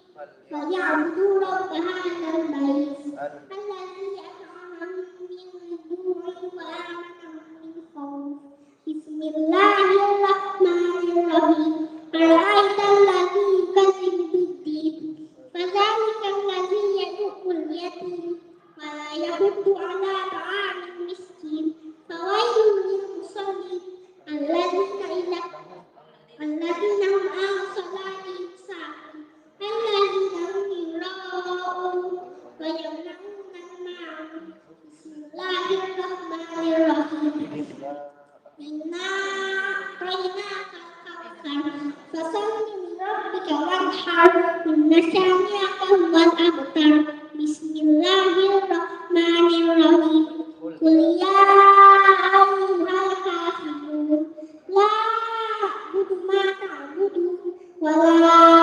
S6: falyabudu rabb hadzal bait alladzi at'amahum min ju'in wa amanahum min khawf. Bismillahirrahmanirrahim. Ara'aita alladzi yukadzibu bid-din fadzalika alladzi yad'ul yatim wa la yahuddu 'ala ta'amil miskin fawailun lil musallin alladzina hum 'an salatihim sahun alladzina hum yura'un wa yamna'una al-ma'un. Bismillahirrahmanirrahim. Inna a'tainaka al-kawthar fasalli li rabbika wanhar inna shani'aka huwal abtar. Bismillahirrahmanirrahim. Qul ya ayyuhal kafirun la a'budu ma ta'budun wa la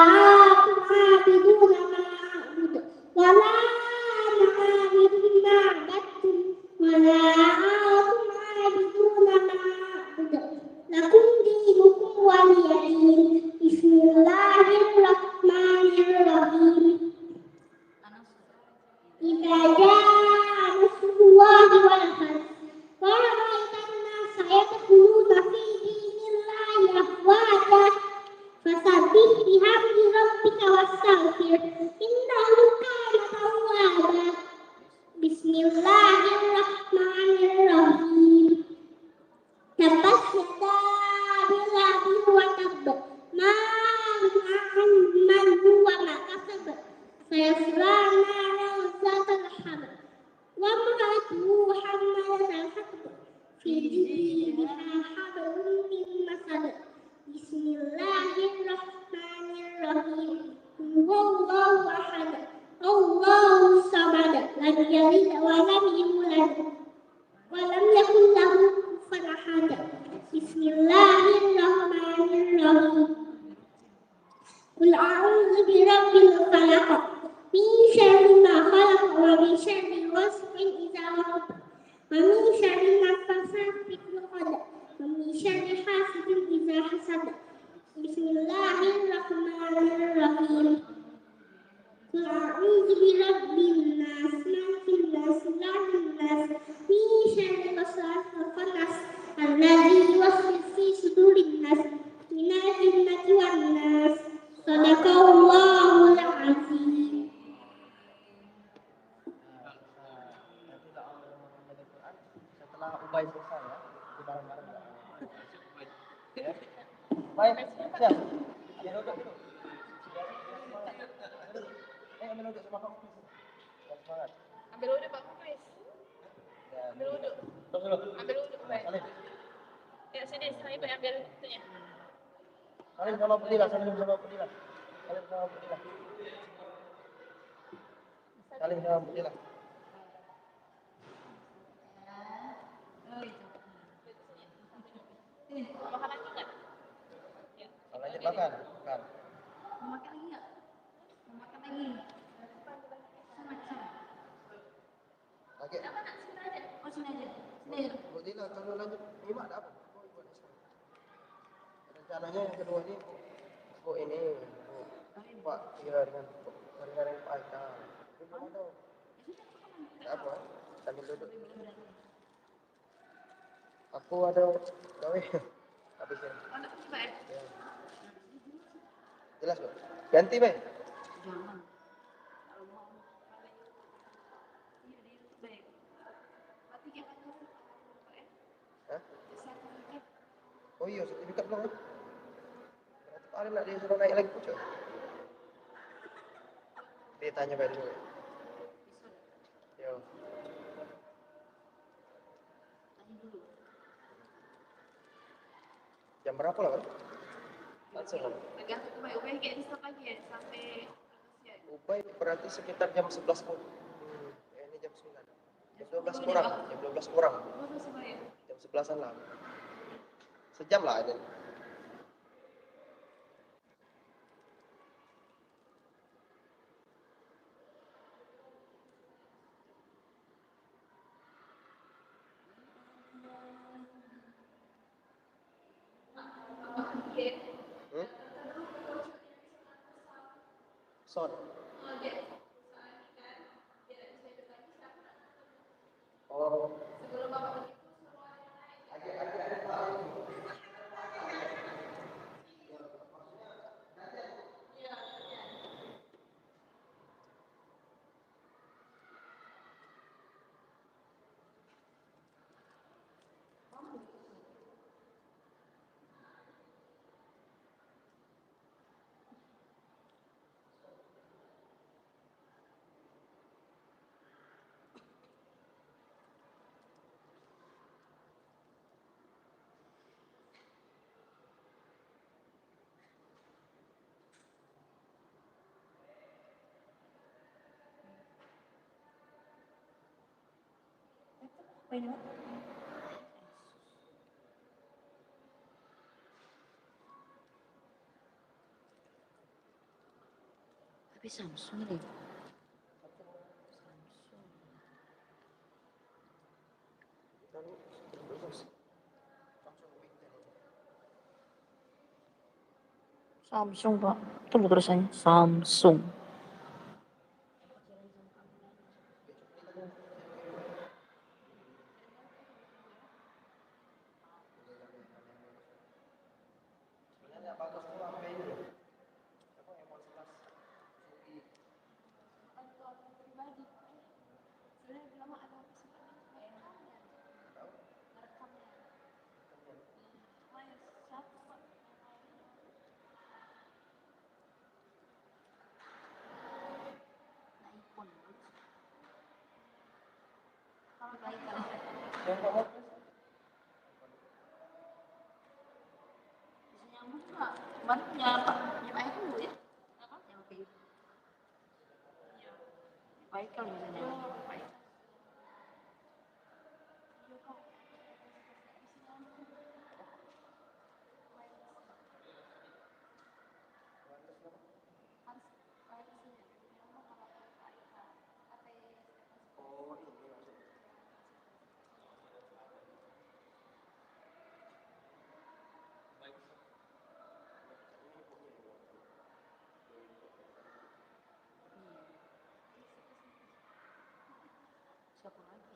S6: antum 'abiduna ma a'budu wa la ana 'abidun ma 'abadtum wa la antum 'abiduna ma a'budu lakum dinukum waliya din. Bismillahirrahmanirrahim. Idza واستغفر إنه كان توابا بسم الله الرحمن الرحيم تبت يدا أبي لهب وتب ما أغنى عنه وما كسب سيصلى نارا ذات لهب وامرأته حمالة الحطب في جيدها حبل من مسد بسم الله الرحمن الرحيم هو الله أحد الله الصمد لم يلد ولم يولد ولم يكن له كفوا أحد بسم الله الرحمن الرحيم قل أعوذ برب الفلق من شر ما خلق ومن شر غاسق إذا وقب ومن شر النفاثات في العقد ومن شر حاسد إذا حسد بسم الله الرحمن الرحيم قل أعوذ برب الناس ملك الناس إله الناس من شر الوسواس الخناس الذي يوسوس في صدور الناس من الجنة والناس صدق الله العظيم.
S4: Setelah Ubay selesai ya, di bareng-bareng ya. Baik, siap. Ambil duduk dulu. Ambil duduk sama kamu. Semangat.
S1: Ambil wuduk Pak Chris. Ambil wuduk.
S4: Terus dulu.
S1: Ambil wuduk baik.
S4: Salim.
S1: Ya sini, saya ambil wuduknya.
S4: Salim sama Fadilah, salim sama Fadilah. Salim sama Fadilah. Salim sama Fadilah.
S1: Makan lagi nggak?
S4: Kalau lanjut makan, makan.
S1: Mau makan lagi nggak? Mau makan lagi? Sama.
S4: Lagi.
S1: Apa nak sini aja? Oh sini aja. Sini aja.
S4: Fadilah kalau lanjut lima ada apa? Oh, ibu ada sekali. Rencananya yang kedua ini, oh ini, Pak, iya dengan Pak Aika. Ini belum ada. Ada apa? Sambil duduk. Aku ada gawe. Habis ya.
S1: Oh nak coba ya?
S4: Ya. Jelas kok. Ganti, Bay.
S1: Jangan. Kalau mau iya di YouTube baik. Berarti kita ya.
S4: Hah?
S1: Sertifikat.
S4: Oh iya, sertifikat belum ya? Berarti paling nak dia suruh naik lagi pucuk. Dia tanya Bay dulu. Yo.
S1: Tanya dulu.
S4: Jam berapa lah, Bay? Langsung lah.
S1: Tergantung Ubay kayak di stop lagi ya sampai siang.
S4: Ubay berarti sekitar jam 11 kurang. Ini jam 9. Jam 12 kurang. Jam 12 kurang.
S1: Oh masih bayar.
S4: Jam 11-an lah. Sejam lah ada.
S1: Oke.
S4: Hmm? Son. Oh.
S1: Sebelum Bapak pergi. Tapi Samsung nih. Samsung Pak, itu loh tulisannya Samsung. Nyambung nggak? Kemarin punya Pak dulu ya? Yang kayak gitu. Baik kalau bisa nyambung. Baik. Siapa lagi?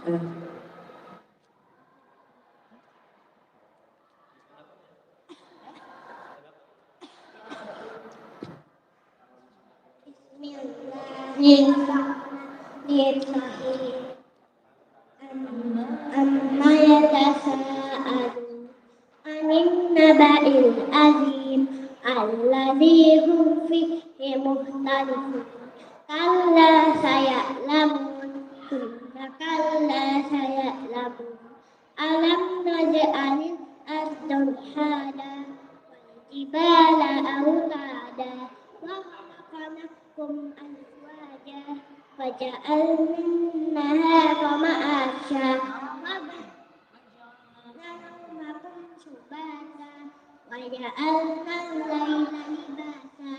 S1: Belum.
S6: Bismillahirrahmanirrahim. Amma yatasa'alun anin naba'il azim alladzi hum fihi mukhtalifun. Kalla saya'lamun thumma kalla saya'lamun. Alam naj'alil arda mihada wal jibala awtada wa khalaqnakum azwaja faja'alnaha ma'asya wa naumakum subata wa ja'alna al-laila libasa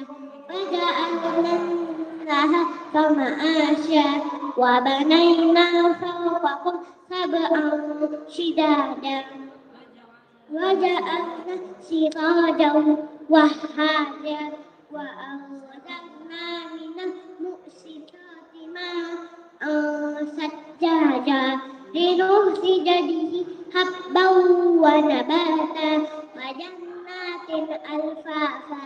S6: wa ja'alna an-nahara ma'asya wa banayna fawqakum sab'an shidada wa ja'alna sirajan wahhaja wa anzalna minal mu'sirati ma'an sajjaja linukhrija bihi habban wa nabata wa jannatin alfafa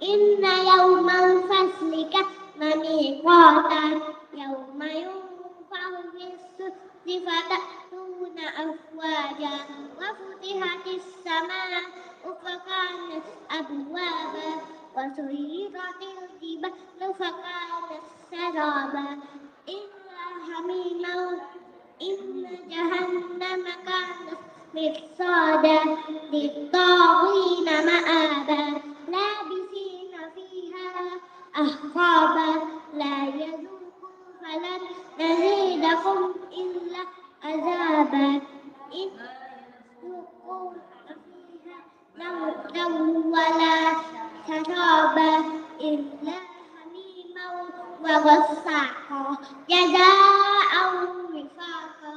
S6: inna yawmal fasli kana miqatan yawma yunfahu fis-suri fatatuna afwaja wa futihatis samaa'u fakanat abwaba wa suyyiratil jibalu fakanat saraba illa hamimau inna jahannama kanat mirsada lit-taghina ma'aba labisina fiha ahqaba la yazuqun falan nazidakum illa azaba يذوقون فيها موتا ولا شرابا إلا حميما وغساقا جزاء وفاقا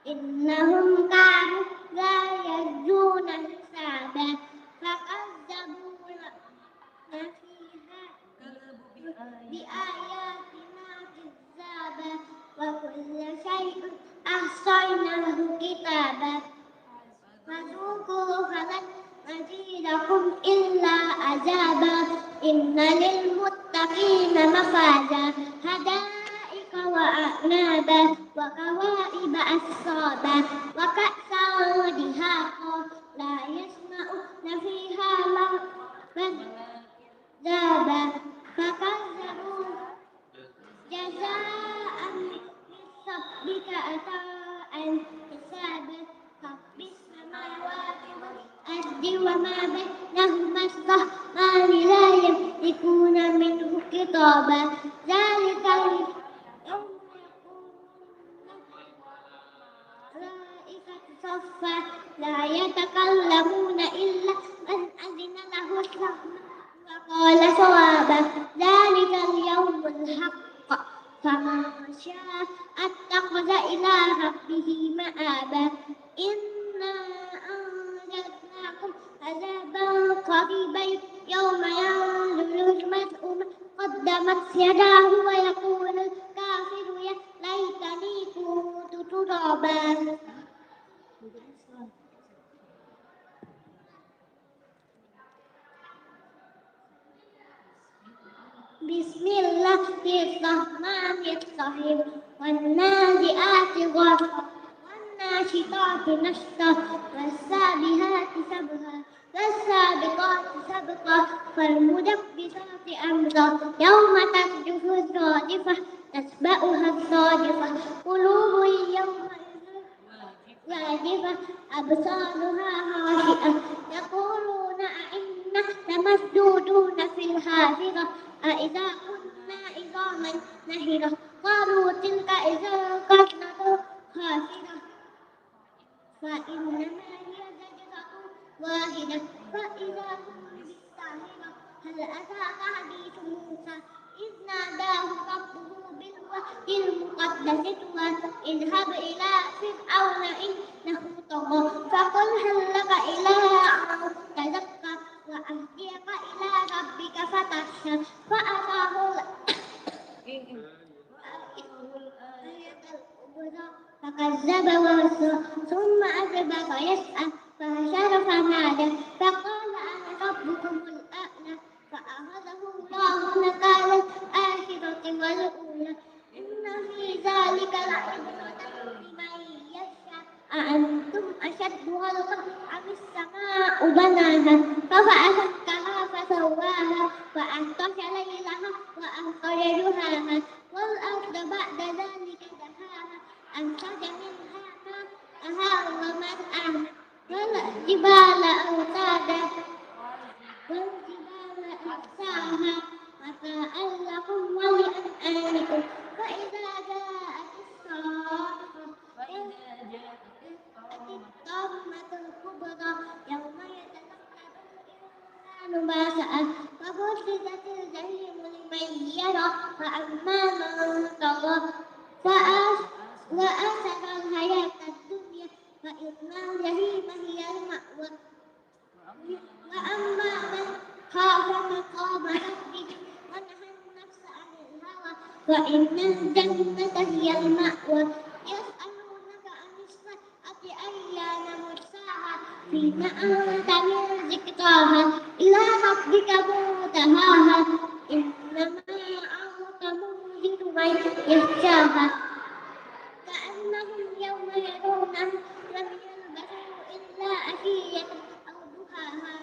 S6: إنهم كانوا لا يرجون حسابا فكذبونا فيها بآياتنا كذابا وكل شيء أحصيناه كتابا فذوقوا فلن نزيدكم إلا عذابا إن للمتقين مفازا حدائق وأعنابا وكواعب أترابا وكأسا دهاقا لا يسمعون فيها لغوا ذابا فكذبوا جزاء من ربك عطاء حسابا رب السماوات الأرض وما بينهما الرحمن لا يملكون منه خطابا ذلك اليوم يكون الملائكة صفا لا يتكلمون إلا من أذن له الرحمن وقال صوابا ذلك اليوم الحق فمن شاء اتخذ إلى ربه مآبا إنا أنذرناكم عذابا قريبا يوم ينظر المرء ما قدمت يداه ويقول الكافر يا ليتني كنت ترابا. بسم الله الرحمن الرحيم والنازعات غرقا والناشطات نشطا والسابحات سبحا والسابقات سبقا فالمدبرات أمرا يوم ترجف الرادفة تتبعها الصادفة قلوب يومئذ واجفة أبصارها خاشعة يقولون أئنا لمسدودون في الحافرة أإذا كنا عظاما نخرة قالوا تلك إذا كرة خاسرة فإنما هي زجرة واحدة فإذا هم بالساهرة هل أتاك حديث موسى إذ ناداه ربه بالوحي المقدس اذهب إلى فرعون إنه طغى فقل هل لك إلى أن تزكى وأهديك إلى ربك فتخشى فأتاه الآية الكبرى فكذب وعصى ثم أدبر يسعى فحشر فنادى فقال أنا ربكم الأعلى فأخذه الله نكال الآخرة والأولى إن في ذلك لعبرة لمن يخشى أأنتم أشد خلقا أم السماء بناها رفع سمكها فسواها وأغطش ليلها وأخرج ضحاها والأرض بعد ذلك دحاها أخرج منها ماءها ومرعاها والجبال أوتادا والجبال أرساها متاعا لكم ولأنعامكم فإذا جاءت الصاخة الطامة الكبرى يوم يتذكر الإنسان ما سعى وبرزت الجحيم لمن يرى فأما من طغى وآثر الحياة الدنيا فإن الجحيم هي المأوى وأما من خاف مقام ربه ونهى النفس عن الهوى فإن الجنة هي المأوى يسألونك عن الساعة أيان مرساها فيما أنت من ذكراها إلى ربك منتهاها إنما أنت منذر من يخشاها كأنهم يوم يرونها لم يلبثوا إلا عشية أو ضحاها.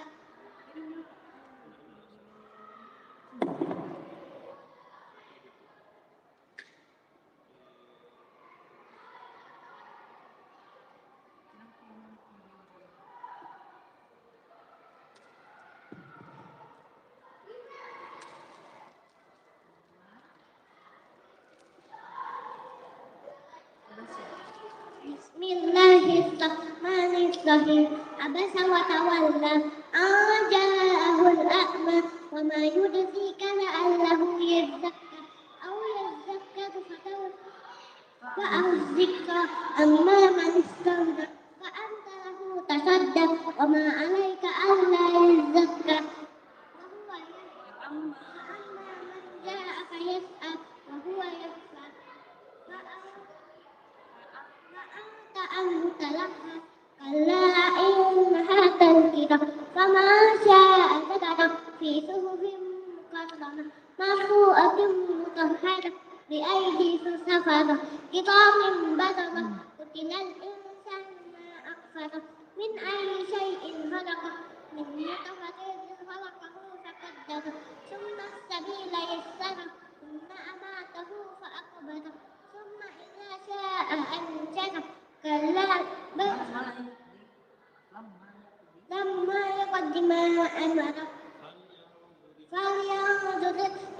S6: بسم الله الرحمن الرحيم عبس وتولى أن جاءه الأعمى وما يدريك لعله يزكى أو يذكر فأذكر أما من استغنى فأنت له تصدق وما عليك ألا يزكى وأما من جاءك يسعى وهو يخشى فأنت عنه تلهى كلا إنها تذكرة فمن شاء ذكره في صحف مكرمة مرفوعة مطهرة بأيدي سفرة كرام بررة قتل الإنسان ما أكفره من أي شيء خلقه من نطفة خلقه فقدره ثم السبيل يسره ثم أماته فأقبره ثم إذا شاء أنشره كلا بل دماء ولحما فلينظر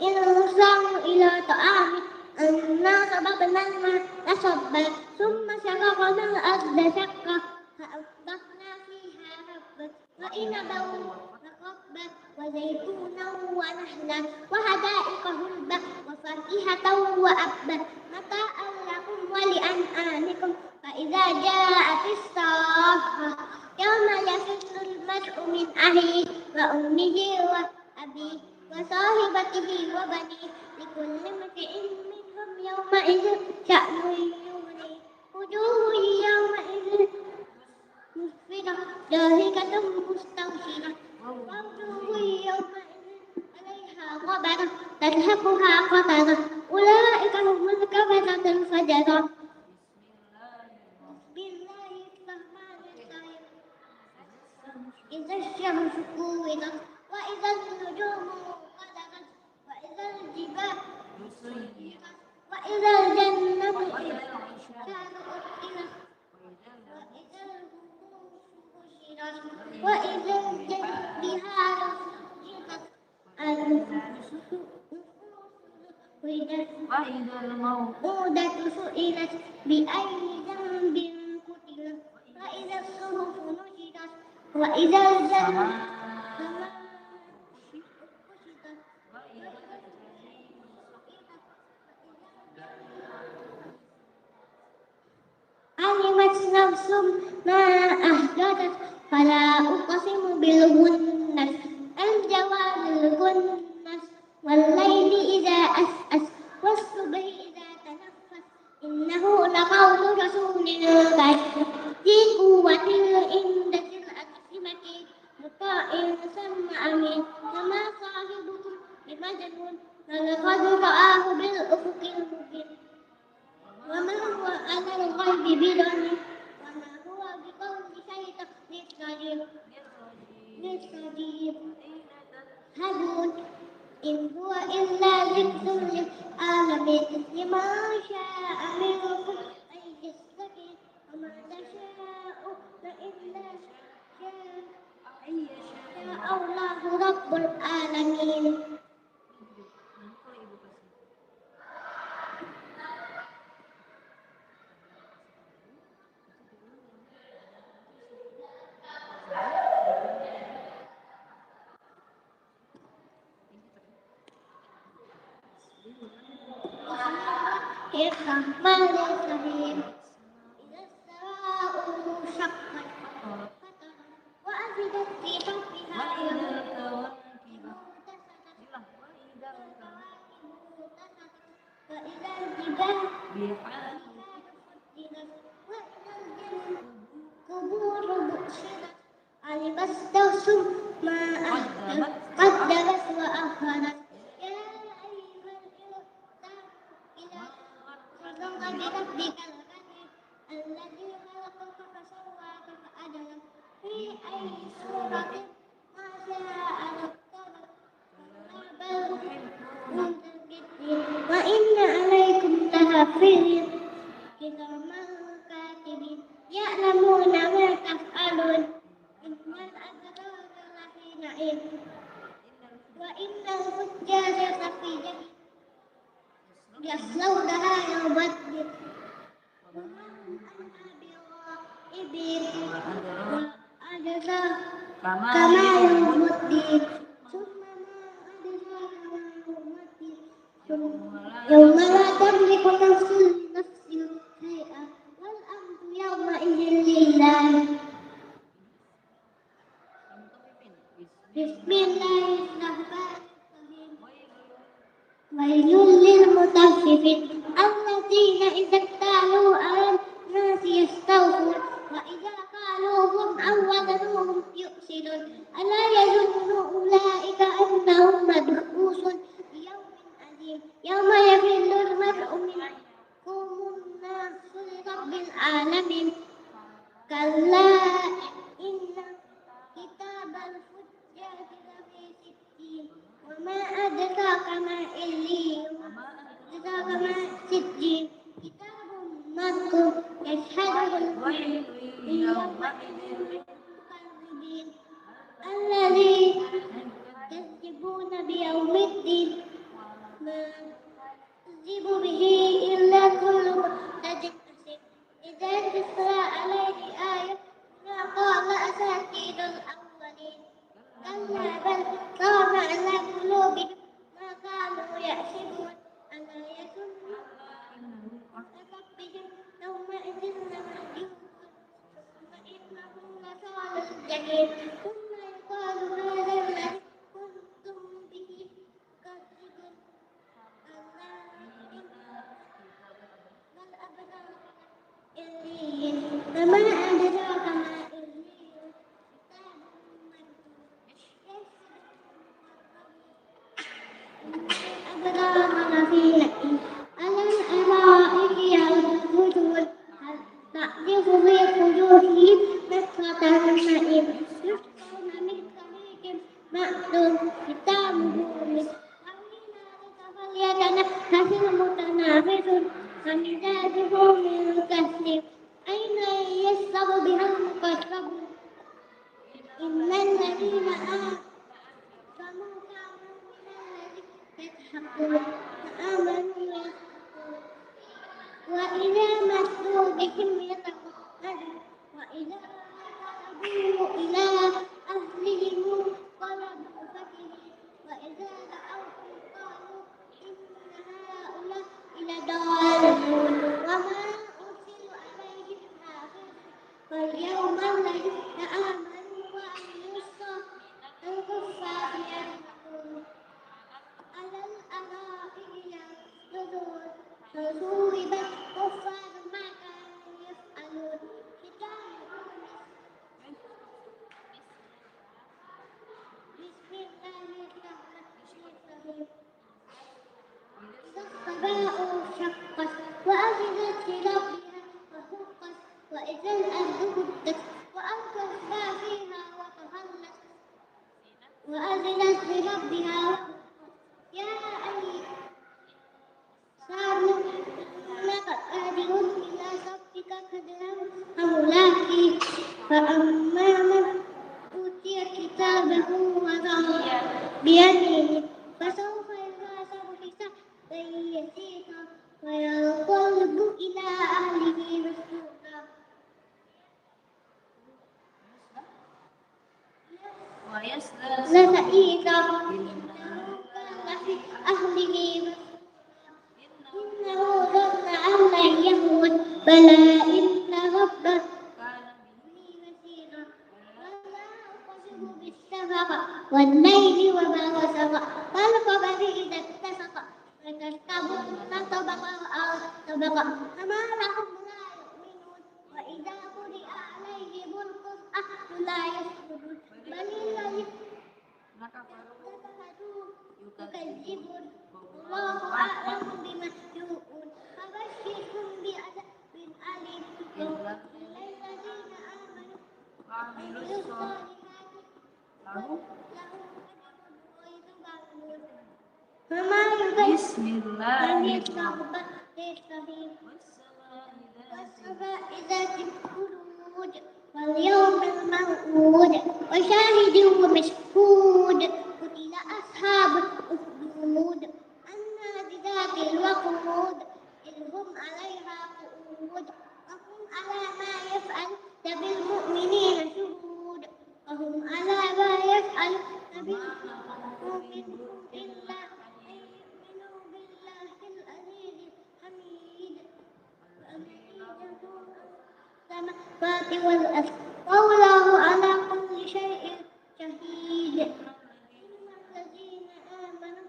S6: الإنسان إلى طعامه أنا صببنا الماء صبا ثم شققنا الأرض شقا فأنبتنا فيها حبا وعنبا وقضبا وزيتونا ونخلا وحدائق غلبا وفاكهة وأبا متاعا لكم ولأنعامكم فإذا جاءت الصاخة يوم يفر المرء من أخيه وأمه وأبيه وصاحبته وبنيه لكل امرئ منهم يومئذ شأن يغنيه وجوه يومئذ مسفرة ضاحكة مستبشرة ووجوه يومئذ عليها غبرة ترهقها قترة أولئك هم الكفرة الفجرة. بسم الله الرحمن الرحيم إذا الشمس كورت وإذا النجوم انقدرت وإذا الجبال سيرت وإذا الجنة أزلفت وإذا القبور بشرت وإذا البحار سجرت وإذا الموءودة سئلت بأي ذنب قتلت وإذا الصحف نشرت وإذا السماء كشطت علمت نفس ما أحدثت فلا أقسم بالخنس الجوار الكنس والليل إذا أسأس والصبح إذا تنفس إنه لقول رسول كريم ذي قوة عند ذي العرش مكين مطاع ثم أمين وما صاحبكم بمجنون ولقد رآه بالأفق المبين وما هو على الغيب بضنين وما هو بقول شيطان رجيم هدون إن هو إلا ذكر للعالمين لمن شاء منكم أن يستقيم وما تشاءون إلا شاء الله رب العالمين. الرحمن الرحيم إذا السماء انشقت وأذنت لربها وإذا الكواكب انتثرت وإذا الجبال سجرت وإذا القبور بعثرت علمت نفس ما قدمت وأخرت يا أيها الإنسان إذا بربك الكريم الذي خلقك فسواك فعدلك في أي صورة ما شاء ركبك وإن عليكم لحافظين كراما كاتبين يعلمون ما تفعلون إن الأبرار لفي نعيم وإن الفجار لفي جحيم يصلونها يوم الدين وما هم عنها بغائبين وأدراك كما يوم الدين ثم ما أدراك ما يوم الدين يوم لا تملك نفس لنفس شيئا والأمر يومئذ لله. بسم الله الرحمن الرحيم ويل للمطففين الذين إذا اكتالوا على الناس يستوفون وإذا قالوهم أو وزنوهم يخسرون ألا يظن أولئك أنهم مبعوثون ليوم عظيم يوم يفر المرء من قوم الناس لرب العالمين كلا إن كتاب الفجار لفي سجين وما أدراك ما إليون أدراك ما سجين كتاب مرقوم يشهده المجرمون يومئذ للمكذبين الذين يكذبون بيوم الدين ما يكذب به إلا كل معتد أثيم إذا تتلى عليه آية ما قال أساطير الأولين كلا بل طال على قلوبهم ما كانوا يكسبون ألا يظن ربهم يومئذ لمحجوبون فإنهم لصال الجحيم ثم يقال هذا الذي كنتم به تكذبون ألا بل أبرار إليين وما أدراك ما إليين كتاب مرقوم أبرار لفي نعيم على الأرائك ينظرون هل تعرف في وجوههم نضرة النعيم يسقون من رحيق مختوم ختامه مسك وفي ذلك فليتنافس المتنافسون ومزاجه من تسنيم عينا يشرب بها المقربون إن الذين آمنوا كانوا من الذين يضحكون فآمنوا يضحكون وإذا مسوا بهم يتفكرون وإذا انقلبوا إلى أهلهم انقلبوا فكهين وإذا رأوهم قالوا إن هؤلاء لضالون وما أرسلوا عليهم حافظين فاليوم الذين آمنوا وعملوا الصالحات الكفار يضحكون على الأرائك ينظرون فثوبت كفار ما كانوا يفعلون ختامهم بسم الله الرحمن الرحيم إذا السماء انشقت وأذنت لربها وحقت وإذا الأرض مدت وألقت ما فيها وتخلت وأذنت لربها وحقت يا أيها الإنسان إنك قادر إلى ربك قدرا فملاقيه فأما من أوتي كتابه وراء بيمينه فسوف يحاسب حسابا يسيرا وينقلب إلى أهله مسرورا لسعيدا إنه كان في أهله إنه ظن أن لن يموت بلى إن ربه كان به بصيرا ولا أقسم بالشفق والليل وما وسق والقمر إذا اتسق وتركبن طبقا أو طبقا فما لهم لا يؤمنون وإذا قرئ عليهم القرآن لا يسجدون بل الذين يكذبون الله أعلم بما يوعون فبشرهم بعذاب أليم إلا الذين آمنوا وعملوا الصالحات لهم أجر غير ممنون فما بسم الله الرحمن الرحيم والسماء ذات البروج واليوم الموعود وشاهد ومشهود قتل أصحاب الأخدود النار ذات الوقود إذ هم عليها قعود وهم على ما يفعل بالمؤمنين شهود وهم على ما يفعل بالمؤمنين إلا أن يؤمنوا بالله العزيز الحميد السماوات والأرض والله على كل شيء شهيد إن الذين آمنوا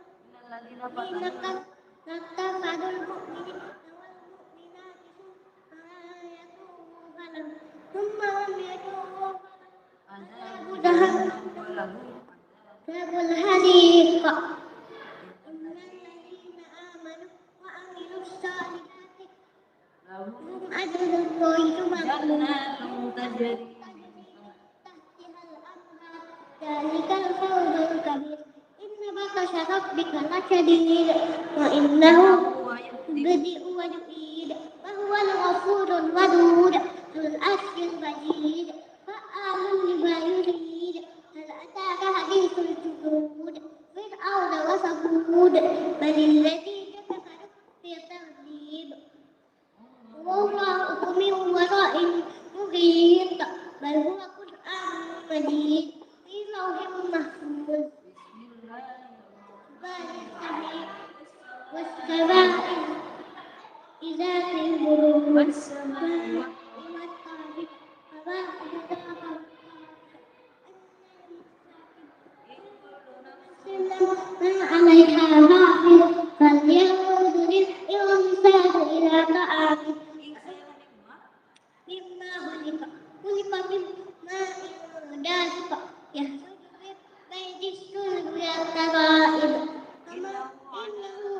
S6: اتخذوا المؤمنين والمؤمنات ثم لم يتوبوا عذاب جهنم عذاب الحريق إن الذين آمنوا وعملوا الصالحات لهم أجر غير ممنون تجري تحتها الأنهار ذلك الفوز الكبير إن بطش ربك لشديد وإنه يبدئ ويعيد وهو الغفور الودود ذو العرش المجيد فعال لما يريد هل أتى مما خلق من ماء دافق يخرج من بين الصلب والترائب إنه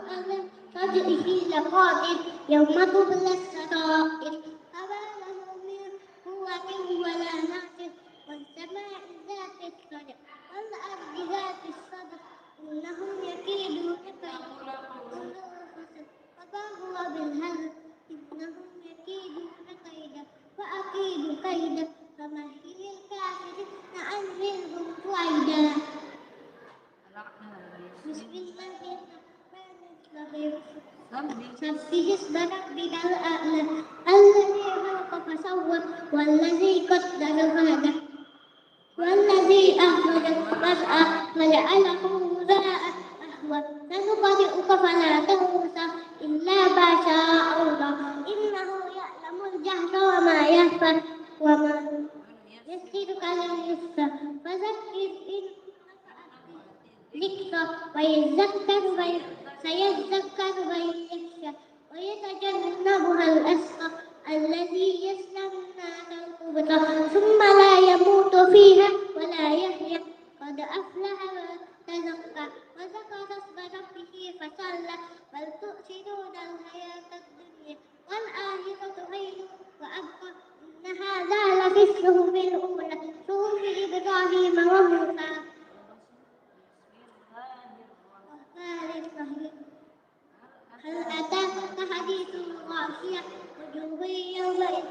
S6: على رجعه لقادر يوم تبلى السرائر فما له من قوة ولا ناصر والسماء ذات الصدر والأرض ذات الصدر إنهم يكيدون كيدا وما هو بالهزل إنهم يكيدون كيدا وأكيد كيدا فمهل الكافرين أمهلهم رويدا بسم الله الرحمن الرحيم سبح اسم ربك الأعلى الذي خلق فسوى والذي قدر فهدى والذي أخرج المرعى فجعله غثاء أحوى سنقرئك فلا تنسى إلا ما شاء الله إنه يعلم الجهر وما يخفى وما يسرك لليسرى فذكر إن ذكرى سيذكر من يخشى ويتجنبها الأشقى الذي يصلى النار الكبرى ثم لا يموت فيها ولا يحيا قد أفلح من تزكى وذكر اسم ربه فصلى بل تؤثرون الحياة الدنيا والآخرة خير وأبقى إن هذا لفي الصحف الأولى صحف إبراهيم وموسى هل أتاك حديث الغاشية وجوه يومئذ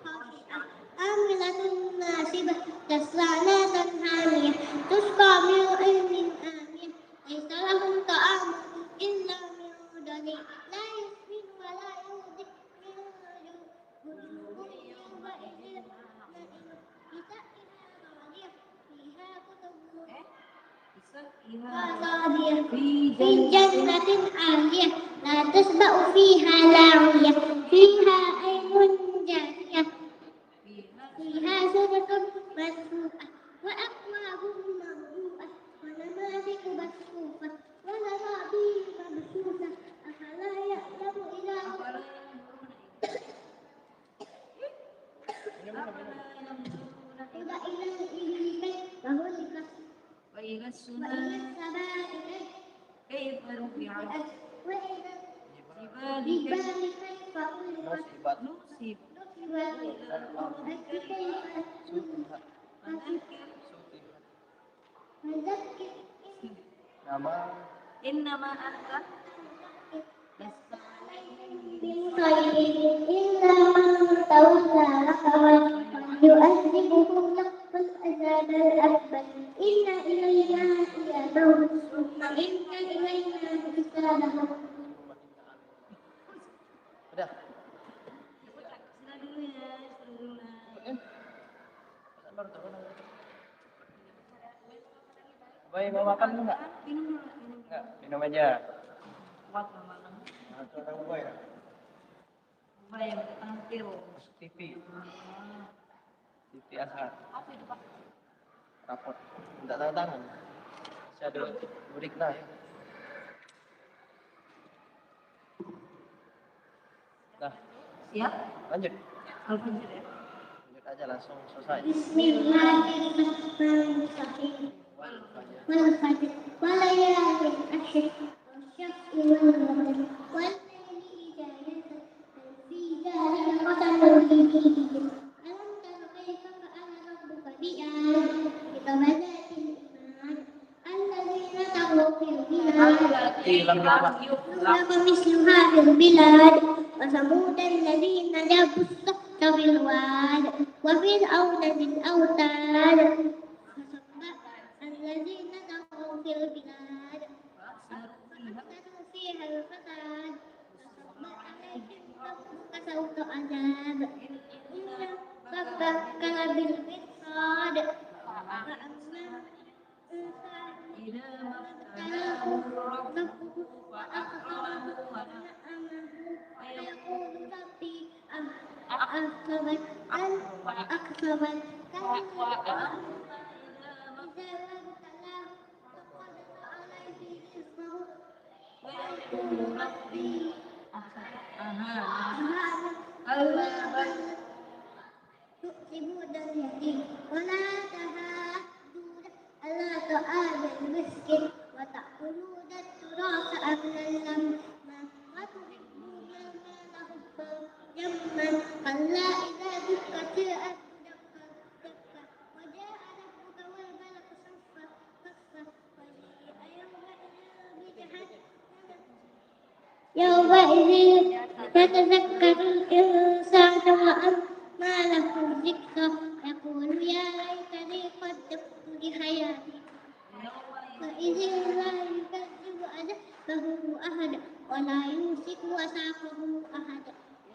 S6: خاشعة عاملة ناصبة تصلى نارا حامية تسقى من عين آنية ليس لهم طعام إلا من ضريع لا يسمن ولا يغني من وجوه يومئذ ناعمة لسعيها راضية فيها كتب راضية في جنة عالية لا تسمع فيها لاغية فيها عين جارية فيها سرر مرفوعة وأكواب موضوعة ونمارق مصفوفة وزرابي مبثوثة أفلا يعلم إذا إلى الإبل كيف خلقت
S1: وإلى
S6: وإلى
S1: السماء
S6: السماء
S1: كيف رفعت
S6: وإلى
S1: الجبال
S6: الجبال
S1: كيف
S6: كيف خلقت
S4: نصبت
S1: نصب
S6: وإلى الأرض كيف
S4: سطحت
S1: فذكر
S6: فذكر
S4: nama
S1: إنما أنت لست عليهم
S6: بمسيطر إلا من تولى وكفر ويعذبه الله العذاب الأكبر إن إلينا إيابهم ثم إن إلينا حسابهم
S4: udah
S1: Sudah dulu ya, sudah dulu lah.
S4: baru turun Boy, mau makan dulu nggak?
S1: Minum dulu, minum.
S4: Nggak, minum aja.
S1: Kuat lah malam.
S4: Nah, itu ada Boy ya?
S1: Bayar tampil.
S4: TV Azhar,
S1: Apa itu Pak?
S4: rapot. Minta tanda tangan. Saya ada mudik lah ya. Nah,
S1: Siap?
S4: lanjut.
S1: Al-Fajr ya.
S4: Lanjut aja langsung selesai.
S6: Bismillahirrahmanirrahim والفجر وليال العشر والشفع والقمر والليل إذا يسر هل في ذلك قسم لذي ألم تر كيف فعل ربك بعاد بذات العماد الذين طغوا في البلاد يخلق مثلها في البلاد وثمود الذين جابوا الصخر بالواد وفرعون ذي الأوتاد الذين طغوا في البلاد فأكثروا فيها الفساد فصب عليهم ربك سوط عذاب إن ربك لبالمرصاد فأما الإنسان إذا ما ابتلاه ربه فأكرمه ونعمه فيقول ربي أكرمن كلا إذا ما ابتلاه فقدر عليه رزقه ويقول ربي أهانن جاءت دكا دكا وجاء ربك والملك صفا صفا وجيء يومئذ يتذكر الإنسان وأنى له الذكرى يقول يا ليتني قدمت لحياتي فإذ لا يكذب أجله أحد ولا يوثق وثاقه أحد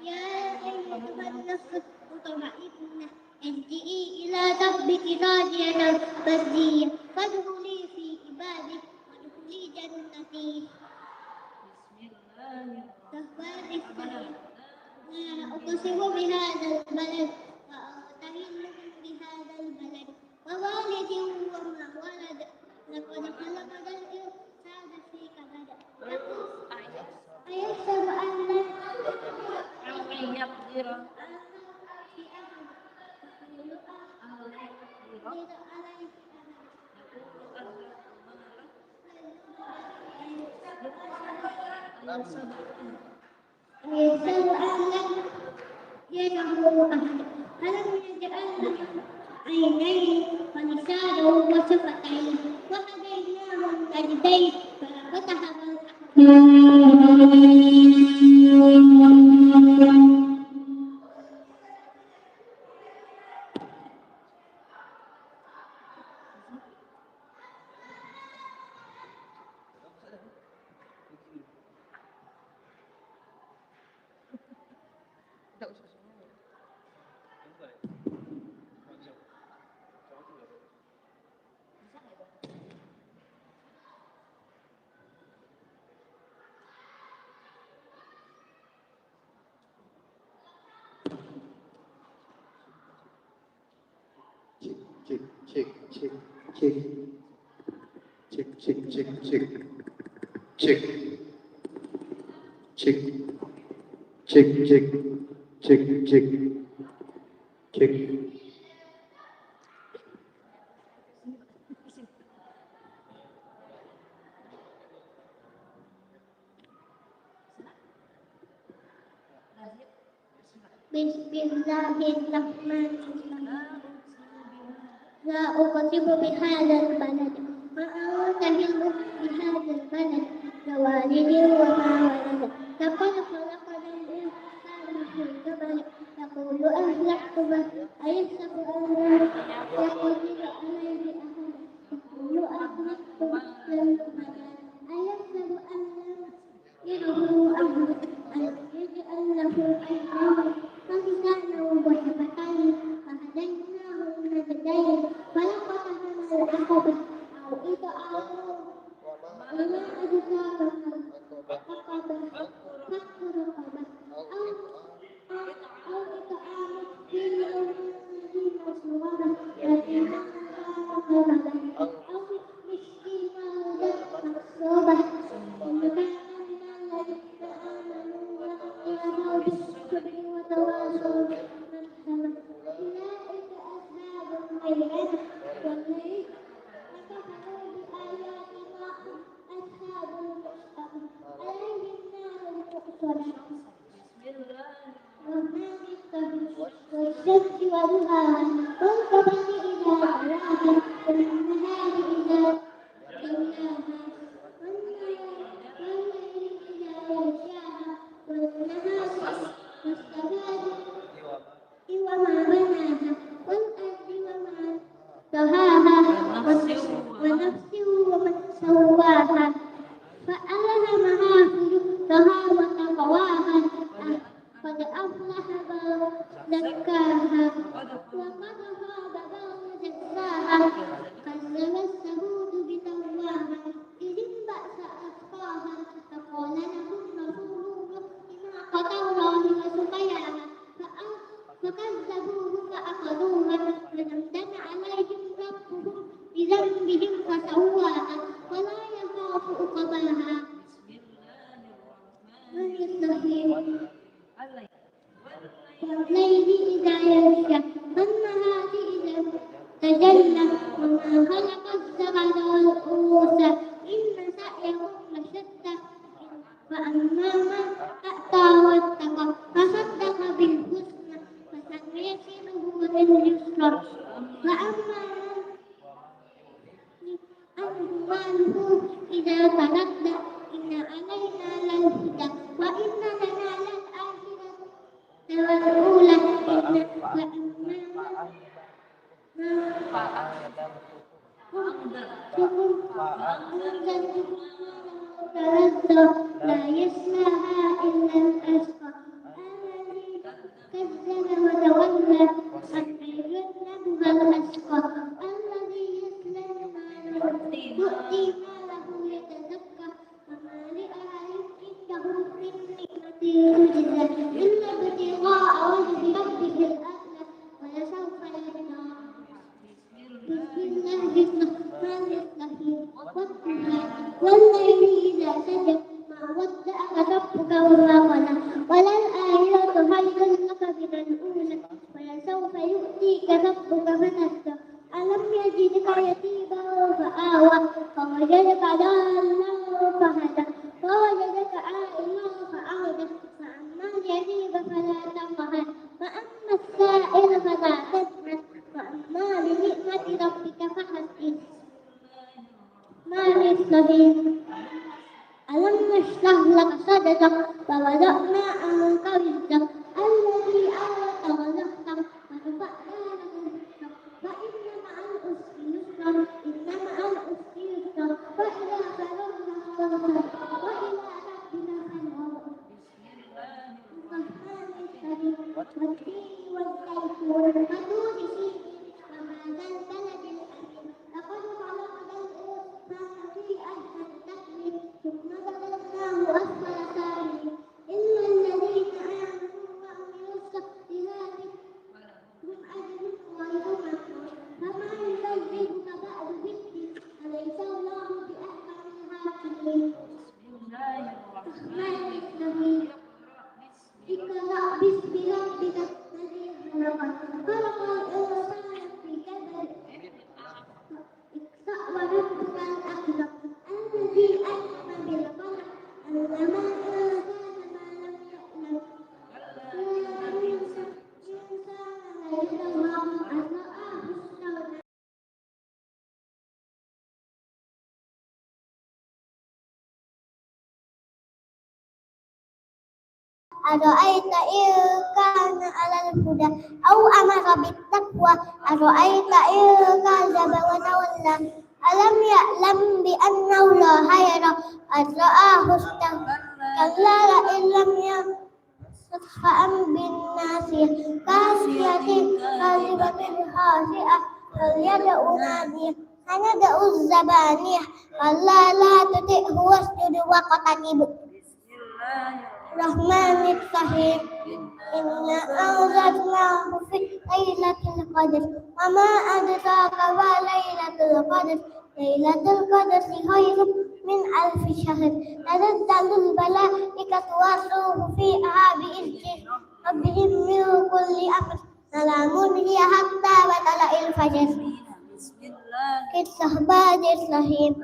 S6: يا أيتها النفس المطمئنة ارجعي إلى ربك راضية مرضية فادخلي في عبادي وادخلي جنتي. لا أقسم بهذا البلد وأرتهن بهذا البلد ووالد وما ولد لقد خلقنا الإنسان في كبد أيحسب أن لن
S1: يقدر
S6: في أحد يقدر عليه أيحسب أن لن يدعو أحد ألم يجعل له عينين ولسانا وشفتين وهديناه النجدين فاقتحم Bismillahirrahmanirrahim. لا أقسم بهذا البلد وأرتهن بهذا البلد لوالد وما ولد لقد خلقنا الإنسان في كبد يقول أهلكت أيحسب أن لن يقدر عليه أحد يقول أهلكت مالا أيحسب أن لن يره أحد ألم يجعل له عينين ولسانا وشفتين فهديناه النجدين فلاقتحم العقبة أو إطعام وما أدراك ما العقبة فك رقبة أو إطعام في يوم ذي مسغبة يتيما ذا مقربة أو مسكينا ذا مقصوبة إن كان من الذين آمنوا وتواصوا بالصبر وتواصوا بالمرحمة أولئك أصحاب الميمنة والذين كفروا بآياتنا أصحاب المشأمة عليهم نار مؤصدة الرحمن الرحيم والشمس وضحاها والقمر إذا تلاها والنهار إذا جلاها والليل إذا يغشاها والنهار والسماء وما بناها والأرض وما طحاها ونفس وما سواها فألهمها فجورها وتقواها قد أفلح من زكاها وقد خاب من دساها كذبت ثمود بطغواها إذ انبعث أشقاها فقال لهم رسولهم ناقة الله وسقياها فكذبوه فأخذوها فدمدم عليهم ربهم بذنبهم فسواها ولا يخاف عقباها. والليل إذا يغشى والنهار إذا تجلى وما خلق الذكر والأنثى إن سعيكم لشتى فأما من أعطى واتقى فصدق بالحسنى فسنيسره اليسرى وأما أمواله إذا تردى إن علينا للهدى وإن لنا للآخرة والأولى لا يصلاها إلا الأشقى الذي كذب وتولى سيجنبها الأشقى الذي يصلى النار يؤتي ماله يتزكى وما لأحد عنده من نعمة تجزى إلا ابتغاء وجه ربه الأعلى ولسوف يرضى بسم الله الرحمن الرحيم والليل إذا سجى ما ودعك ربك وما قلى وللآخرة خير لك من الأولى ولسوف يؤتيك ربك فترضى ألم يجدك يتيما فآوى ووجدك ضالا فهدى ووجدك عائلا فأغنى فأما اليتيم فلا تقهر وأما السائل فلا تنهر وأما بنعمة ربك فحدث ما مثله ألم نشرح لك صدرك ووضعنا عنك وزرك الذي أنقض ظهرك ورفعنا لك ذكرك فإن مع العسر يسرا إن مع العسر يسرا وإذا فرغنا فانصب وإلى ربنا فارغب الرحمن الرحيم والتين والزيتون وطور سينين وهذا البلد الأمين لقد خلقنا الإنسان في أحسن تقويم ثم رددناه أسفل سافلين إلا الذين آمنوا وعملوا الصالحات هم أجر غير ممنون فما يكذبك بعد بالدين أليس الله بأحكم الحاكمين الرحمن الرحيم اقرأ باسم ربك الذي خلق الإنسان في كبد اقرأ وربك الأكرم الذي علم بالقلم علم الإنسان ما لم يعلم الإنسان ليس له أن رآه استغنى أرأيت إن كان على الهدى أو أمر بالتقوى أرأيت إن كذب وتولى ألم يعلم بأنه لا يرى أن رآه استغنى كلا لئن لم يصدق بالناصية كاسية كاذبة خاسئة فليدع ناديه سندع الزبانية كلا لا تطعه واسجد واقترب الرحمن الرحيم إنا أنزلناه في ليلة القدر وما أدراك ما ليلة القدر ليلة القدر خير من 1000 شهر تنزل الملائكة والروح فيها بإذن ربهم من كل أمر سلام هي حتى مطلع الفجر الرحمن الرحيم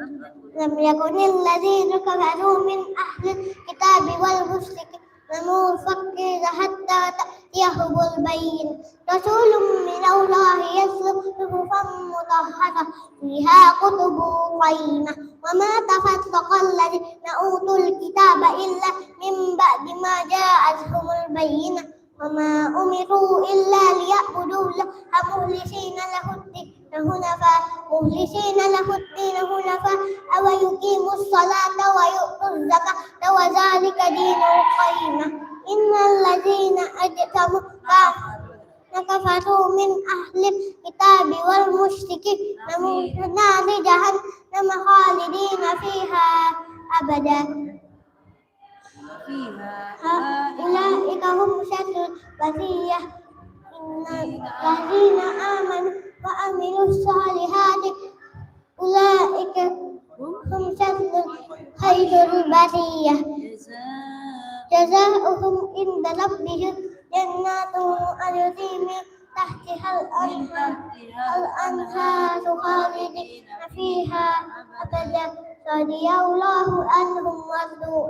S6: لم يكن الذين كفروا من أهل الكتاب والمشركين منفكين حتى تأتيهم البينة رسول من الله يتلو صحفا مطهرة فيها كتب قيمة وما تفرق الذين أوتوا الكتاب إلا من بعد ما جاءتهم البينة وما أمروا إلا ليعبدوا الله مخلصين له الدين حنفاء ويقيموا الصلاة ويؤتوا الزكاة وذلك دين القيمة إن الذين أجرموا كفروا من أهل الكتاب والمشركين نار جهنم خالدين فيها أبدا أولئك هم شر البرية إن الذين آمنوا وعملوا الصالحات أولئك هم شر خير البرية جزاؤهم عند ربهم جنات تجري من تحتها الأنهار خالدين فيها أبدا رضي الله عنهم ورضوا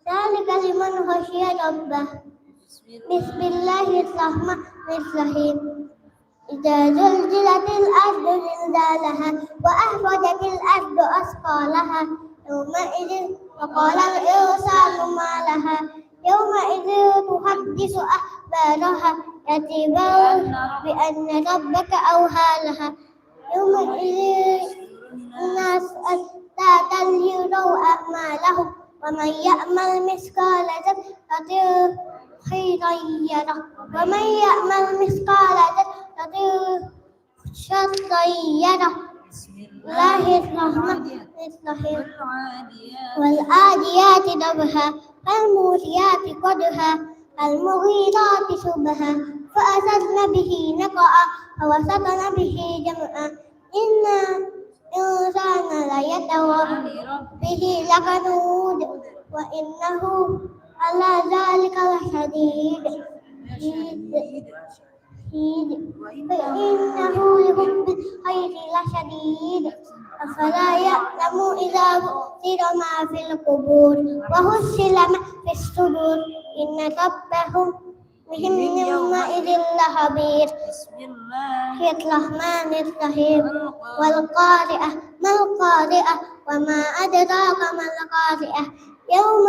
S6: ذلك لمن خشي ربه بسم الله الرحمن الرحيم إذا زلزلت الأرض زلزالها وأخرجت الأرض أثقالها يومئذ وقال الإنسان ما لها يومئذ تحدث أخبارها بأن ربك أوحى لها يومئذ الناس أشتاتا ليروا أعمالهم ومن يعمل مثقال ذرة خيرا يره ومن يعمل مثقال ذرة شرا يره. الله الرحمن الرحيم والعاديات ضبحا فالموريات قدحا فالمغيرات صبحا فأثرن به نقعا فوسطن به جمعا إن الإنسان ليطغى به لكنود وإنه على ذلك لشديد فإنه لحب الخير لشديد أفلا يعلم إذا بؤثر ما في القبور وحصل ما في الصدور إن ربهم بهم يومئذ لخبير. بسم الله الرحمن الرحيم والقارئة ما القارئة وما أدراك ما القارئة يوم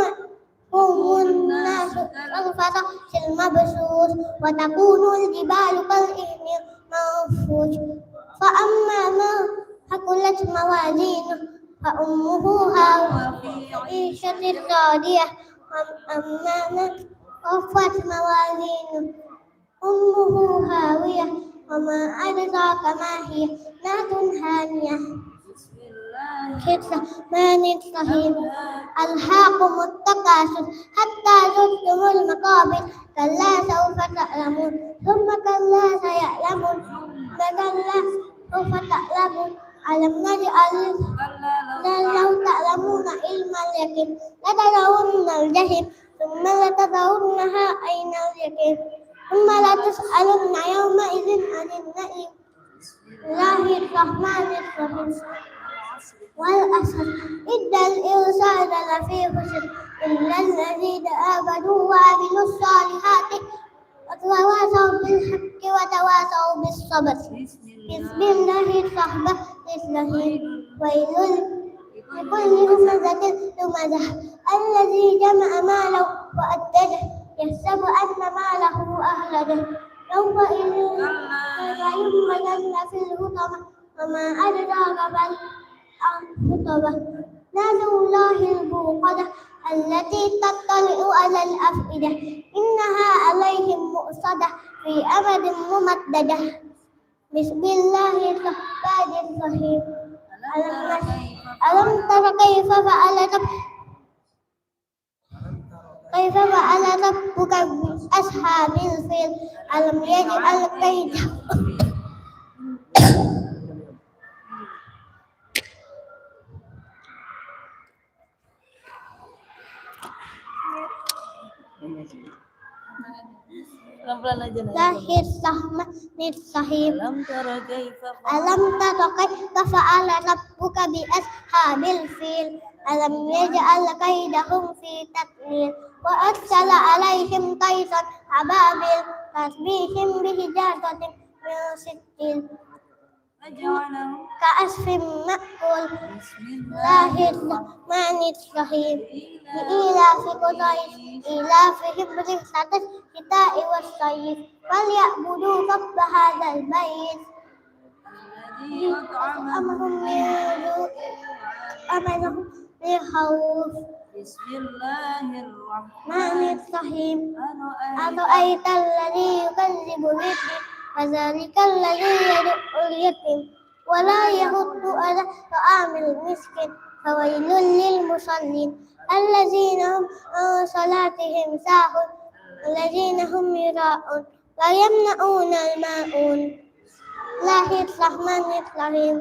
S6: يقوم الناس كالفراش المبثوث وتكون الجبال كالعهن المنفوش فأما من ثقلت موازينه فأمه هاوية في عيشة راضية وأما من خفت موازينه أمه هاوية وما أدراك ما هي نار حامية. الرحمن الرحيم ألهاكم التكاثر حتى زرتم المقابر كلا سوف تعلمون ثم كلا سيعلمون كلا سوف تعلمون ألم نجعل لو تعلمون علم اليقين لترون الجحيم ثم لترونها عين اليقين ثم لتسألن يومئذ عن النعيم. الله الرحمن الرحيم والعصر إن الإنسان لفي خسر إلا الذين آمنوا وعملوا الصالحات وتواصوا بالحق وتواصوا بالصبر. بسم الله الرحمن الرحيم ويل لكل همزة لمزة الذي جمع ماله وأدده يحسب أن ماله أخلده يومئذ لينبذن في الحطمة وما أدراك ما الحطمة نار الله الموقدة التي تطلع على الأفئدة إنها عليهم مؤصدة في أمد ممددة. بسم الله الرحمن الرحيم ألم تر كيف فعل ربك بأصحاب الفيل ألم يجعل كيدهم Lahir Rahman Rahim. Alam tara kaifa fa'ala rabbuka bi ashabil fil alam yaj'al kaidahum fi tadlil wa arsala alaihim tayran ababil tasbihim bihijaratin min sijil ka'asfin ma'kul. Lahir Rahman Rahim. Ilafi Quraish ilafihim rihlatas syita'i was-sayf falyabudu rabb hadzal bait amahum min khawf. Bismillahirrahmanirrahim. Ara'aita alladhi yukadzibu bid-din fadzalika alladhi yad'ul yatim wa la yahuddu 'ala ta'amil miskin fawailul lil musallin الذين هم عن صلاتهم ساهون الذين هم يراءون ويمنعون الماعون. الله الرحمن الرحيم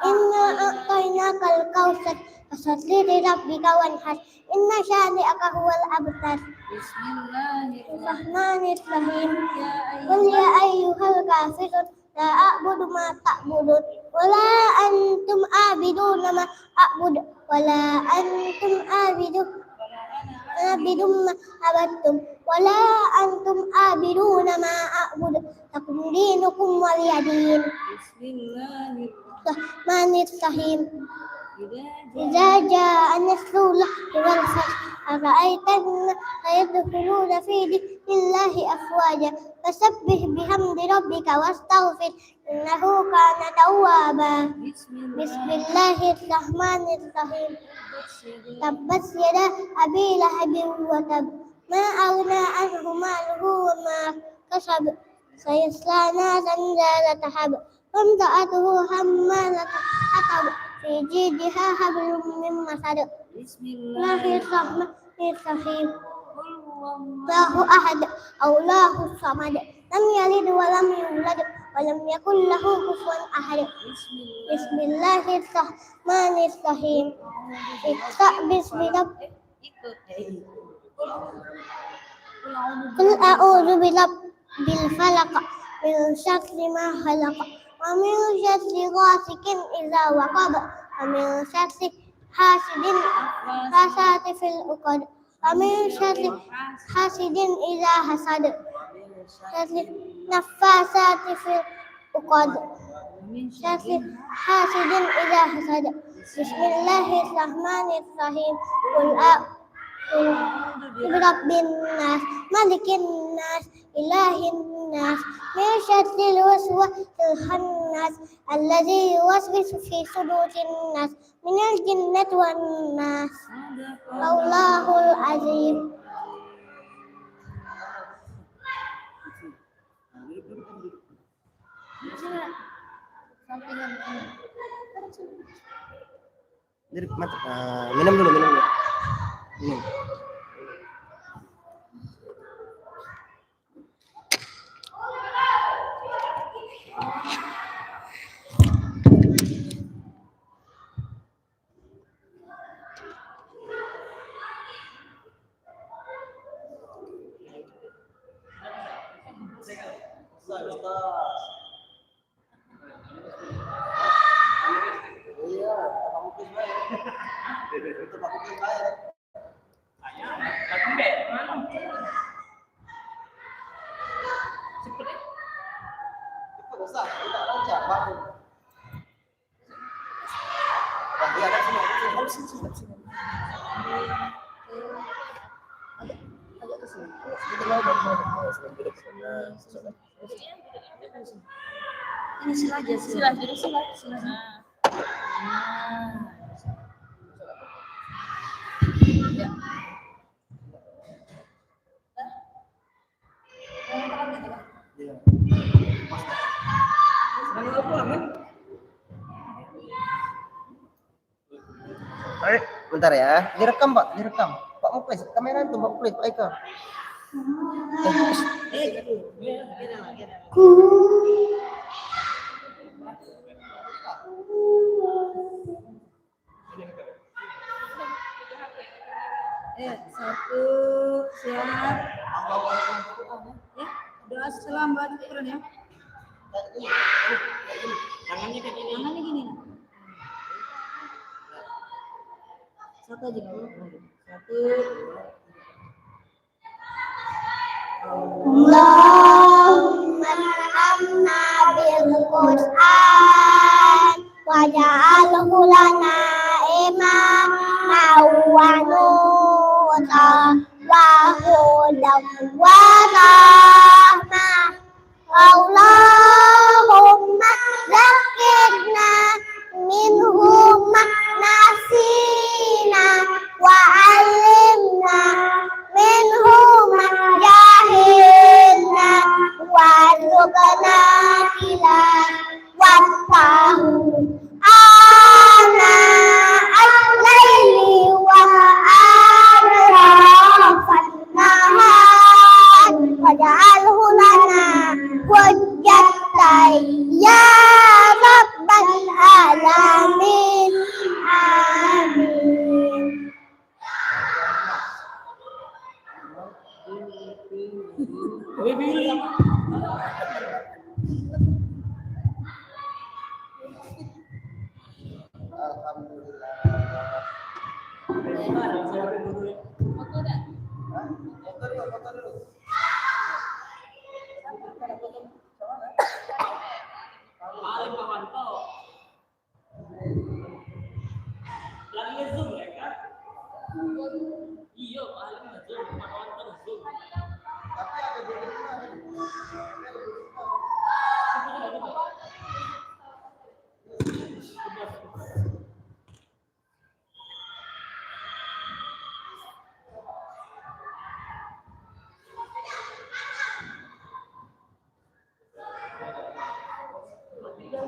S6: إنا أعطيناك الكوثر فصل لربك وانحر إن شانئك هو الأبتر. بسم الله الرحمن الرحيم قل يا أيها الكافرون لا أعبد ما تعبدون ولا أنتم عابدون ما أعبد ولا أنتم عابدون ما عبدتم ولا أنتم عابدون ما أعبد لكم دينكم ولي دين. Bismillahirrahmanirrahim. إذا جاء نصر الله والفتح أرأيت الناس يدخلون في دين الله أفواجا فسبح بحمد ربك واستغفر إنه كان توابا. بسم الله الرحمن الرحيم. تبت يدا أبي لهب وتب ما أغنى عنه ماله وما كسب سيصلى نارا ذات لهب وامرأته حمالة الحطب في جيدها حبل من مسد. بسم الله الرحمن الرحيم. الله أحد الله الصمد لم يلد ولم يولد ولم يكن له كفوا أحد. بسم الله الرحمن الرحيم. اقرأ باسم ربك. قل أعوذ برب الفلق من شر ما خلق ومن شر غاسق إذا وقب ومن شر حاسد في العقد ومن شر حاسد إذا حسد شر نفاثات في العقد شر حاسد إذا حسد. بسم الله الرحمن الرحيم. قل برب الناس ملك الناس إله الناس من شر الوسواس الخناس الذي يوسوس في صدور الناس من الجنة والناس. الله العظيم.
S4: Minum dulu. Minum.
S1: Ini sila aja, sila.
S4: Bentar ya, direkam Pak, direkam. Pak mau play, kamera itu Pak play, Pak Eka.
S1: Satu, siap. Ya, doa salam buat Quran ya. Tangannya gini. Satu aja dulu. Satu.
S6: Allahumma arhamna bil Qur'an waj'alhu lana imaman wa nuran wa hudan wa rahmah. Allahumma zakkirna minhu ma nasina wa 'allimna minhu ma jahilna warzuqna tilawatahu ana al-laili wa atrafan nahar waj'alhu lana hujjatan ya rabbal alamin. Amin.
S4: Alhamdulillah.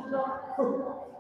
S7: Bismillah.